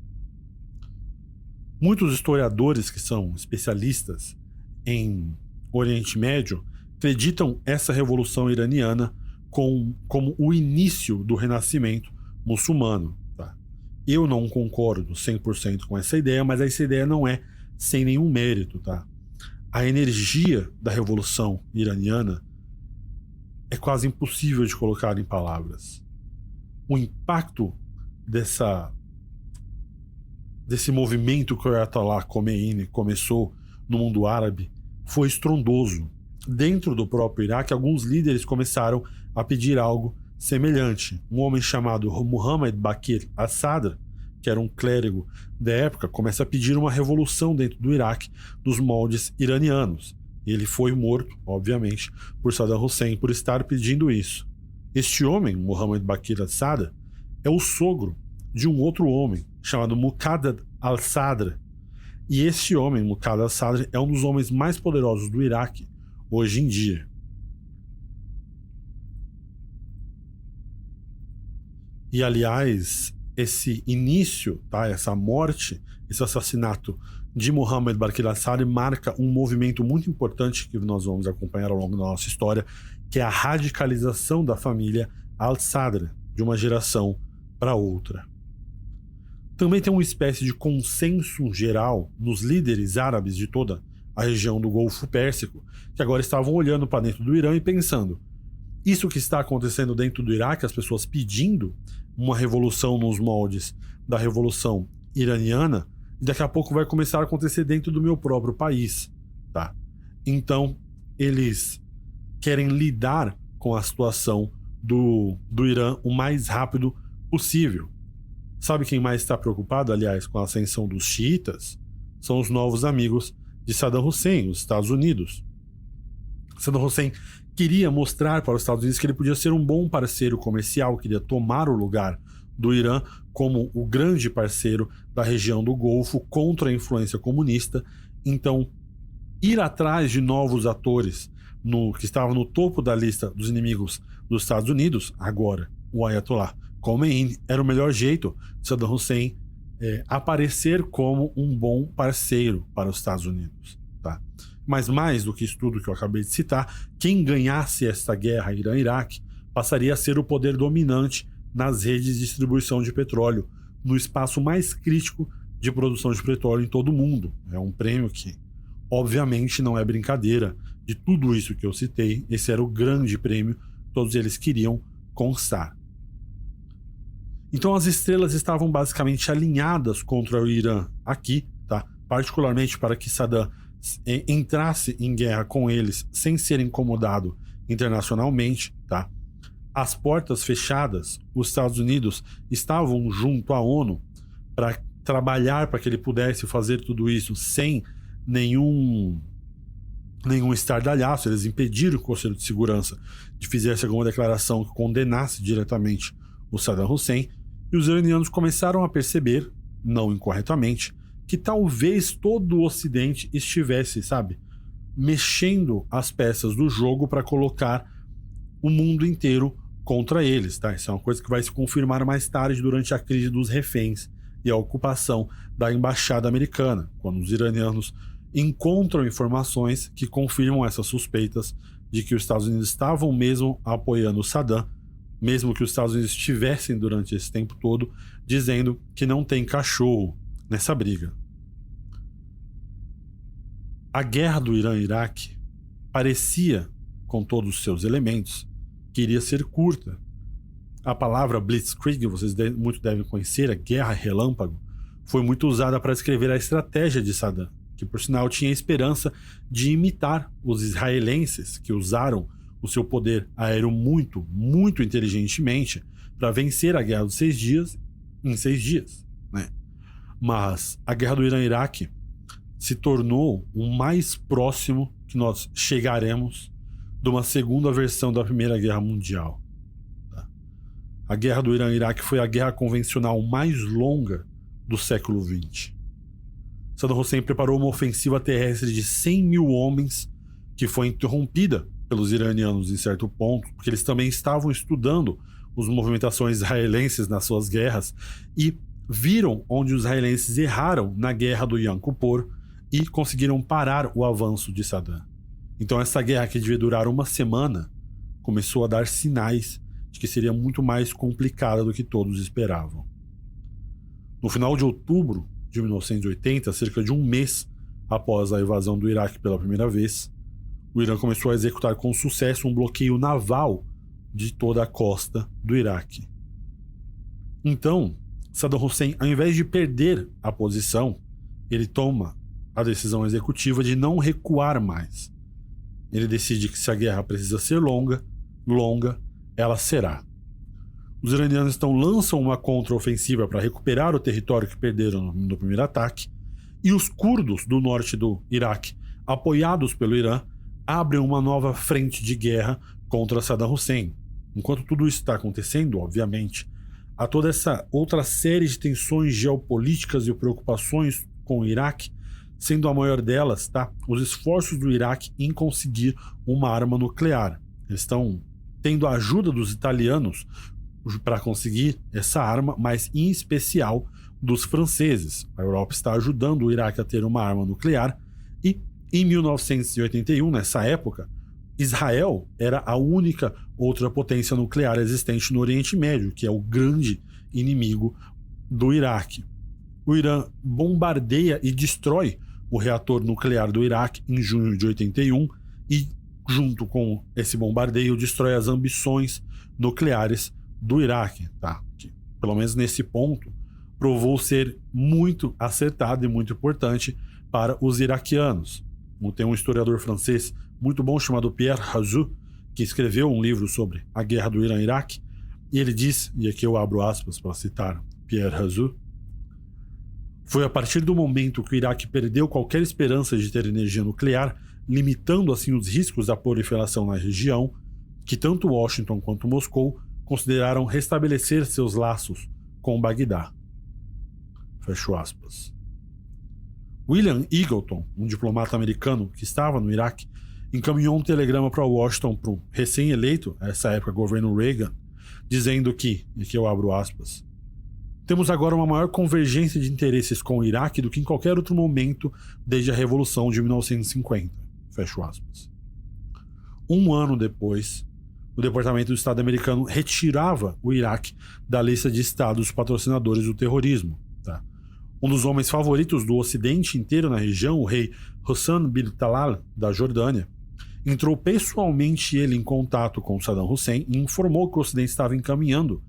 Speaker 3: Muitos historiadores que são especialistas em Oriente Médio acreditam essa revolução iraniana como o início do renascimento muçulmano. Tá? Eu não concordo 100% com essa ideia, mas essa ideia não é sem nenhum mérito. Tá? A energia da revolução iraniana é quase impossível de colocar em palavras. O impacto desse movimento que o Ayatollah Khomeini começou no mundo árabe foi estrondoso. Dentro do próprio Iraque, alguns líderes começaram a pedir algo semelhante. Um homem chamado Muhammad Baqir al-Sadr, que era um clérigo da época, começa a pedir uma revolução dentro do Iraque dos moldes iranianos. Ele foi morto, obviamente, por Saddam Hussein por estar pedindo isso. Este homem, Muhammad Baqir al-Sadr, é o sogro de um outro homem chamado Muqaddad al-Sadr. E este homem, Muqaddad al-Sadr, é um dos homens mais poderosos do Iraque hoje em dia. E, aliás, esse início, tá, essa morte, esse assassinato de Muhammad Baqir al-Sadr marca um movimento muito importante que nós vamos acompanhar ao longo da nossa história, que é a radicalização da família al-Sadr, de uma geração para outra. Também tem uma espécie de consenso geral nos líderes árabes de toda a região do Golfo Pérsico, que agora estavam olhando para dentro do Irã e pensando: isso que está acontecendo dentro do Iraque, as pessoas pedindo uma revolução nos moldes da revolução iraniana, daqui a pouco vai começar a acontecer dentro do meu próprio país, tá? Então, eles querem lidar com a situação do Irã o mais rápido possível. Sabe quem mais está preocupado, aliás, com a ascensão dos xiitas? São os novos amigos de Saddam Hussein, os Estados Unidos. Saddam Hussein queria mostrar para os Estados Unidos que ele podia ser um bom parceiro comercial, queria tomar o lugar do Irã como o grande parceiro da região do Golfo contra a influência comunista. Então, ir atrás de novos atores que estavam no topo da lista dos inimigos dos Estados Unidos, agora o Ayatollah Khomeini, era o melhor jeito de Saddam Hussein aparecer como um bom parceiro para os Estados Unidos. Tá? Mas mais do que isso tudo que eu acabei de citar, quem ganhasse esta guerra Irã-Iraque passaria a ser o poder dominante nas redes de distribuição de petróleo, no espaço mais crítico de produção de petróleo em todo o mundo. É um prêmio que, obviamente, não é brincadeira. De tudo isso que eu citei, esse era o grande prêmio que todos eles queriam conquistar. Então as estrelas estavam basicamente alinhadas contra o Irã aqui, tá? Particularmente para que Saddam entrasse em guerra com eles sem ser incomodado internacionalmente, tá? As portas fechadas, os Estados Unidos estavam junto à ONU para trabalhar para que ele pudesse fazer tudo isso sem nenhum estardalhaço. Eles impediram que o Conselho de Segurança fizesse alguma declaração que condenasse diretamente o Saddam Hussein, e os iranianos começaram a perceber, não incorretamente, que talvez todo o Ocidente estivesse, mexendo as peças do jogo para colocar o mundo inteiro contra eles, tá? Isso é uma coisa que vai se confirmar mais tarde durante a crise dos reféns e a ocupação da embaixada americana, quando os iranianos encontram informações que confirmam essas suspeitas de que os Estados Unidos estavam mesmo apoiando o Saddam, mesmo que os Estados Unidos estivessem durante esse tempo todo dizendo que não tem cachorro nessa briga. A guerra do Irã-Iraque parecia com todos os seus elementos, que iria ser curta. A palavra Blitzkrieg, vocês muito devem conhecer, a guerra relâmpago, foi muito usada para descrever a estratégia de Saddam, que por sinal tinha a esperança de imitar os israelenses, que usaram o seu poder aéreo muito, muito inteligentemente para vencer a Guerra dos 6 Dias em 6 dias, né? Mas a Guerra do Irã-Iraque se tornou o mais próximo que nós chegaremos de uma segunda versão da Primeira Guerra Mundial. Tá? A Guerra do Irã-Iraque foi a guerra convencional mais longa do século XX. Saddam Hussein preparou uma ofensiva terrestre de 100 mil homens que foi interrompida pelos iranianos em certo ponto, porque eles também estavam estudando as movimentações israelenses nas suas guerras e viram onde os israelenses erraram na guerra do Yom Kippur e conseguiram parar o avanço de Saddam. Então essa guerra, que devia durar uma semana, começou a dar sinais de que seria muito mais complicada do que todos esperavam. No final de outubro de 1980, cerca de um mês após a invasão do Iraque pela primeira vez, o Irã começou a executar com sucesso um bloqueio naval de toda a costa do Iraque. Então, Saddam Hussein, ao invés de perder a posição, ele toma a decisão executiva de não recuar mais. Ele decide que se a guerra precisa ser longa, ela será. Os iranianos então lançam uma contraofensiva para recuperar o território que perderam no primeiro ataque, e os curdos do norte do Iraque, apoiados pelo Irã, abrem uma nova frente de guerra contra Saddam Hussein. Enquanto tudo isso está acontecendo, obviamente, há toda essa outra série de tensões geopolíticas e preocupações com o Iraque, sendo a maior delas, tá, os esforços do Iraque em conseguir uma arma nuclear. Eles estão tendo a ajuda dos italianos para conseguir essa arma, mas em especial dos franceses. A Europa está ajudando o Iraque a ter uma arma nuclear e em 1981, nessa época, Israel era a única outra potência nuclear existente no Oriente Médio, que é o grande inimigo do Iraque. O Irã bombardeia e destrói o reator nuclear do Iraque em junho de 81 e, junto com esse bombardeio, destrói as ambições nucleares do Iraque, tá? Que, pelo menos nesse ponto, provou ser muito acertado e muito importante para os iraquianos. Tem um historiador francês muito bom chamado Pierre Hazou, que escreveu um livro sobre a guerra do Irã-Iraque, e ele diz, e aqui eu abro aspas para citar Pierre Hazou: foi a partir do momento que o Iraque perdeu qualquer esperança de ter energia nuclear, limitando assim os riscos da proliferação na região, que tanto Washington quanto Moscou consideraram restabelecer seus laços com Bagdá. Fecho aspas. William Eagleton, um diplomata americano que estava no Iraque, encaminhou um telegrama para Washington, para o recém-eleito, nessa época, governo Reagan, dizendo que, e aqui eu abro aspas, temos agora uma maior convergência de interesses com o Iraque do que em qualquer outro momento desde a Revolução de 1950. Fecho aspas. Um ano depois, o Departamento do Estado americano retirava o Iraque da lista de estados patrocinadores do terrorismo. Tá? Um dos homens favoritos do Ocidente inteiro na região, o rei Hassan bin Talal, da Jordânia, entrou pessoalmente ele em contato com Saddam Hussein e informou que o Ocidente estava encaminhando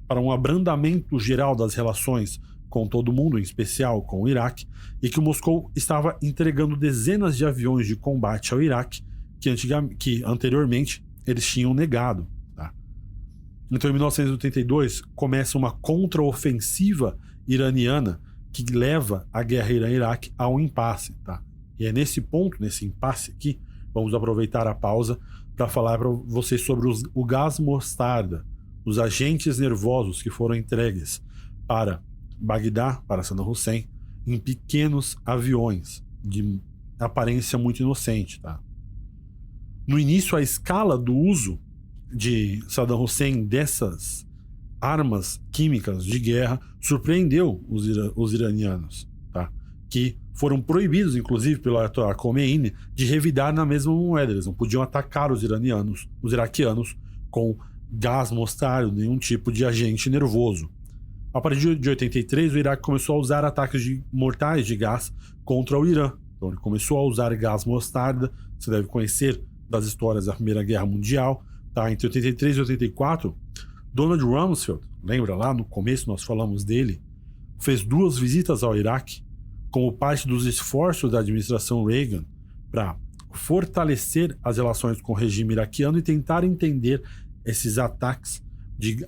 Speaker 3: para um abrandamento geral das relações com todo mundo, em especial com o Iraque, e que o Moscou estava entregando dezenas de aviões de combate ao Iraque que anteriormente eles tinham negado. Tá? Então, em 1982, começa uma contraofensiva iraniana que leva a guerra Irã-Iraque a um impasse. Tá? E é nesse ponto, nesse impasse aqui, vamos aproveitar a pausa para falar para vocês sobre o gás mostarda, os agentes nervosos que foram entregues para Bagdá, para Saddam Hussein, em pequenos aviões de aparência muito inocente. Tá? No início, a escala do uso de Saddam Hussein dessas armas químicas de guerra surpreendeu os iranianos, tá? Que foram proibidos, inclusive, pelo Ayatollah Khomeini, de revidar na mesma moeda. Eles não podiam atacar os iraquianos, com gás mostarda, nenhum tipo de agente nervoso. A partir de 83, o Iraque começou a usar ataques mortais de gás contra o Irã. Então ele começou a usar gás mostarda. Você deve conhecer das histórias da Primeira Guerra Mundial, tá? Entre 83 e 84, Donald Rumsfeld, lembra lá no começo nós falamos dele, fez 2 visitas ao Iraque como parte dos esforços da administração Reagan para fortalecer as relações com o regime iraquiano e tentar entender esses ataques de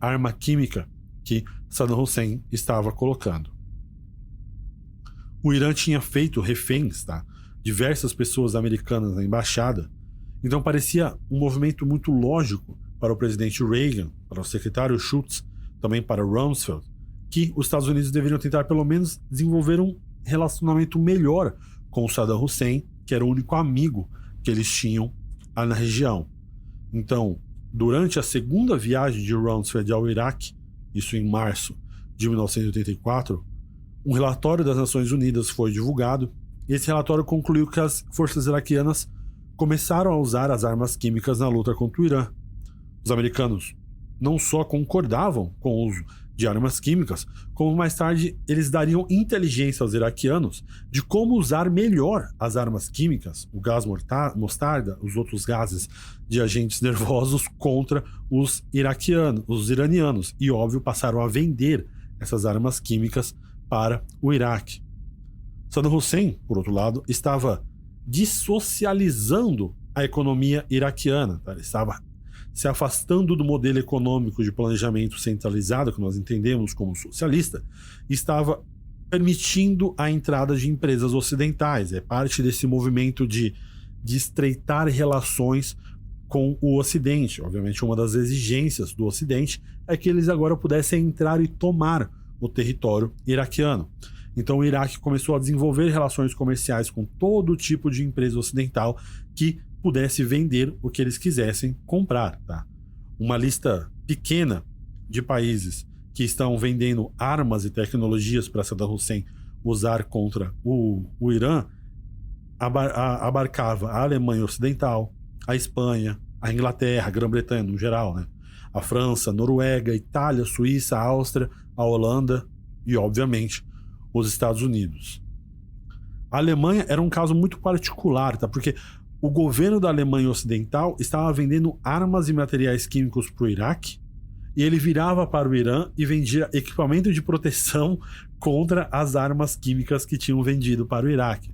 Speaker 3: arma química que Saddam Hussein estava colocando. O Irã tinha feito reféns, tá? Diversas pessoas americanas na embaixada, então parecia um movimento muito lógico para o presidente Reagan, para o secretário Shultz, também para Rumsfeld, que os Estados Unidos deveriam tentar pelo menos desenvolver um relacionamento melhor com o Saddam Hussein, que era o único amigo que eles tinham lá na região. Então, durante a segunda viagem de Rumsfeld ao Iraque, isso em março de 1984, um relatório das Nações Unidas foi divulgado. Esse relatório concluiu que as forças iraquianas começaram a usar as armas químicas na luta contra o Irã. Os americanos não só concordavam com o uso de armas químicas, como mais tarde eles dariam inteligência aos iraquianos de como usar melhor as armas químicas, o gás mostarda, os outros gases de agentes nervosos contra os iranianos. E, óbvio, passaram a vender essas armas químicas para o Iraque. Saddam Hussein, por outro lado, estava dessocializando a economia iraquiana. Ele estava se afastando do modelo econômico de planejamento centralizado, que nós entendemos como socialista, e estava permitindo a entrada de empresas ocidentais. É parte desse movimento de estreitar relações com o Ocidente. Obviamente, uma das exigências do Ocidente é que eles agora pudessem entrar e tomar o território iraquiano. Então o Iraque começou a desenvolver relações comerciais com todo tipo de empresa ocidental que pudesse vender o que eles quisessem comprar, tá? Uma lista pequena de países que estão vendendo armas e tecnologias para Saddam Hussein usar contra o Irã abarcava a Alemanha Ocidental, a Espanha, a Inglaterra, a Grã-Bretanha no geral, né? A França, a Noruega, a Itália, a Suíça, a Áustria, a Holanda e, obviamente, os Estados Unidos. A Alemanha era um caso muito particular, tá? Porque o governo da Alemanha Ocidental estava vendendo armas e materiais químicos para o Iraque e ele virava para o Irã e vendia equipamento de proteção contra as armas químicas que tinham vendido para o Iraque.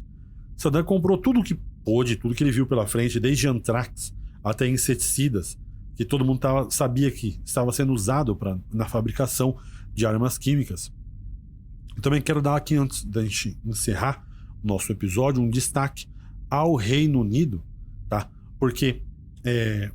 Speaker 3: Saddam comprou tudo que pôde, tudo que ele viu pela frente, desde antrax até inseticidas, que todo mundo sabia que estava sendo usado na fabricação de armas químicas. Eu também quero dar aqui, antes da gente encerrar o nosso episódio, um destaque ao Reino Unido, tá? Porque,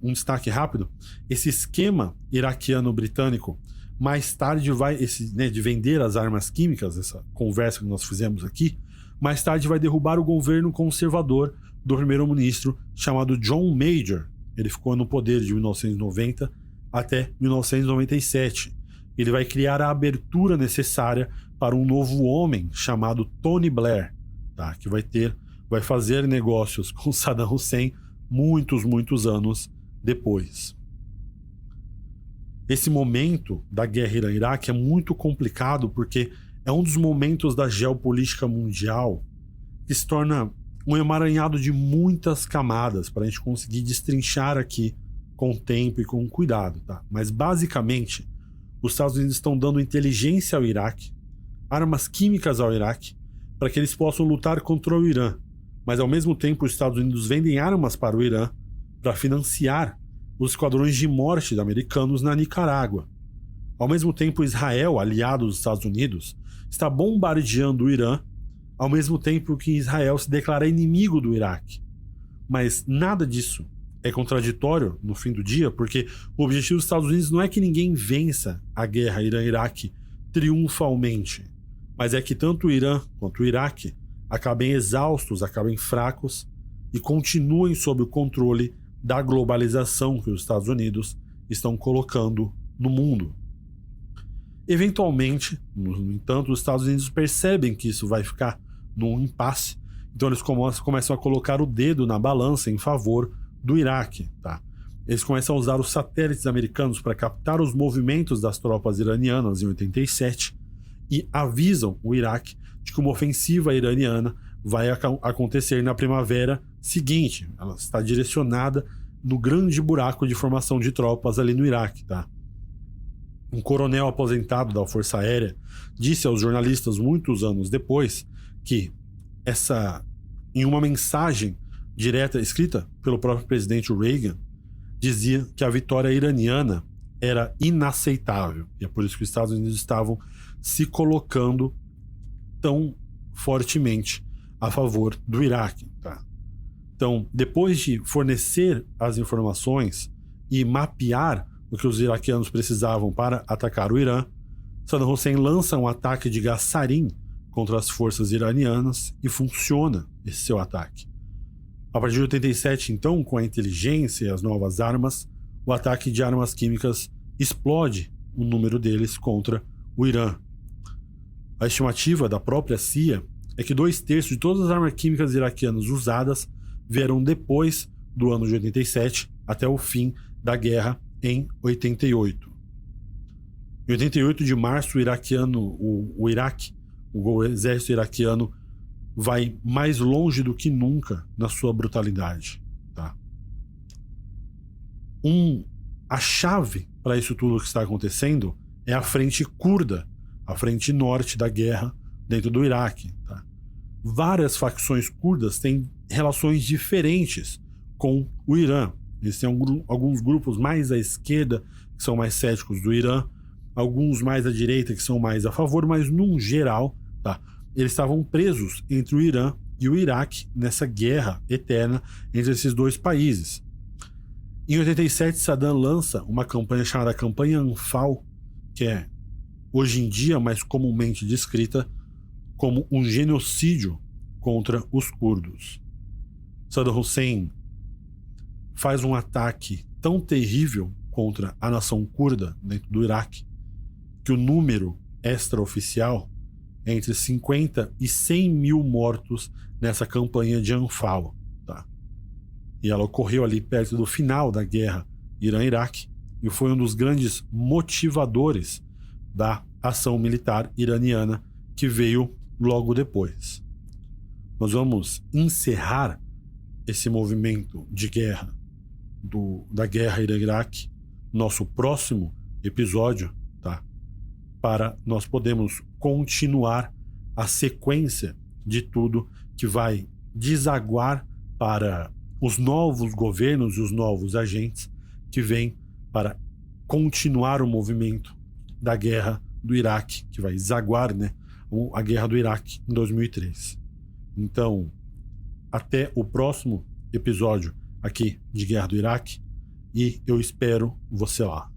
Speaker 3: um destaque rápido, esse esquema iraquiano-britânico, mais tarde vai, de vender as armas químicas, essa conversa que nós fizemos aqui, mais tarde vai derrubar o governo conservador do primeiro-ministro chamado John Major. Ele ficou no poder de 1990 até 1997. Ele vai criar a abertura necessária para um novo homem chamado Tony Blair, tá? Que vai fazer negócios com Saddam Hussein muitos anos depois. Esse momento da guerra Irã-Iraque é muito complicado porque é um dos momentos da geopolítica mundial que se torna um emaranhado de muitas camadas para a gente conseguir destrinchar aqui com tempo e com cuidado, tá? Mas basicamente, os Estados Unidos estão dando inteligência ao Iraque, armas químicas ao Iraque, para que eles possam lutar contra o Irã. Mas ao mesmo tempo, os Estados Unidos vendem armas para o Irã para financiar os esquadrões de morte americanos na Nicarágua. Ao mesmo tempo, Israel, aliado dos Estados Unidos, está bombardeando o Irã, ao mesmo tempo que Israel se declara inimigo do Iraque. Mas nada disso é contraditório no fim do dia, porque o objetivo dos Estados Unidos não é que ninguém vença a guerra Irã-Iraque triunfalmente, mas é que tanto o Irã quanto o Iraque acabem exaustos, acabem fracos e continuem sob o controle da globalização que os Estados Unidos estão colocando no mundo. Eventualmente, no entanto, os Estados Unidos percebem que isso vai ficar num impasse, então eles começam a colocar o dedo na balança em favor do Iraque, tá? Eles começam a usar os satélites americanos para captar os movimentos das tropas iranianas em 87 e avisam o Iraque de que uma ofensiva iraniana vai acontecer na primavera seguinte, ela está direcionada no grande buraco de formação de tropas ali no Iraque, tá? Um coronel aposentado da Força Aérea disse aos jornalistas muitos anos depois que em uma mensagem direta escrita pelo próprio presidente Reagan, dizia que a vitória iraniana era inaceitável. E é por isso que os Estados Unidos estavam se colocando tão fortemente a favor do Iraque, tá? Então, depois de fornecer as informações e mapear o que os iraquianos precisavam para atacar o Irã, Saddam Hussein lança um ataque de gás sarin contra as forças iranianas e funciona esse seu ataque. A partir de 87, então, com a inteligência e as novas armas, o ataque de armas químicas explode o número deles contra o Irã. A estimativa da própria CIA é que 2/3 de todas as armas químicas iraquianas usadas vieram depois do ano de 87 até o fim da guerra em 88. Em 88 de março, o Iraque, o exército iraquiano, vai mais longe do que nunca na sua brutalidade, tá? A chave para isso tudo que está acontecendo é a frente curda, a frente norte da guerra dentro do Iraque, tá? Várias facções curdas têm relações diferentes com o Irã. Eles têm alguns grupos mais à esquerda, que são mais céticos do Irã, alguns mais à direita, que são mais a favor, mas, num geral, tá, eles estavam presos entre o Irã e o Iraque nessa guerra eterna entre esses dois países. Em 87, Saddam lança uma campanha chamada Campanha Anfal, que é, hoje em dia, mais comumente descrita como um genocídio contra os curdos. Saddam Hussein faz um ataque tão terrível contra a nação curda dentro do Iraque que o número extraoficial é entre 50 e 100 mil mortos nessa campanha de Anfal, tá? E ela ocorreu ali perto do final da guerra Irã-Iraque e foi um dos grandes motivadores da ação militar iraniana que veio logo depois. Nós vamos encerrar esse movimento de guerra da guerra Irã-Iraque, nosso próximo episódio, tá? Para nós podermos continuar a sequência de tudo que vai desaguar para os novos governos e os novos agentes que vêm para continuar o movimento da guerra do Iraque, que vai desaguar, né, a guerra do Iraque em 2003. Então, até o próximo episódio aqui de Guerra do Iraque e eu espero você lá.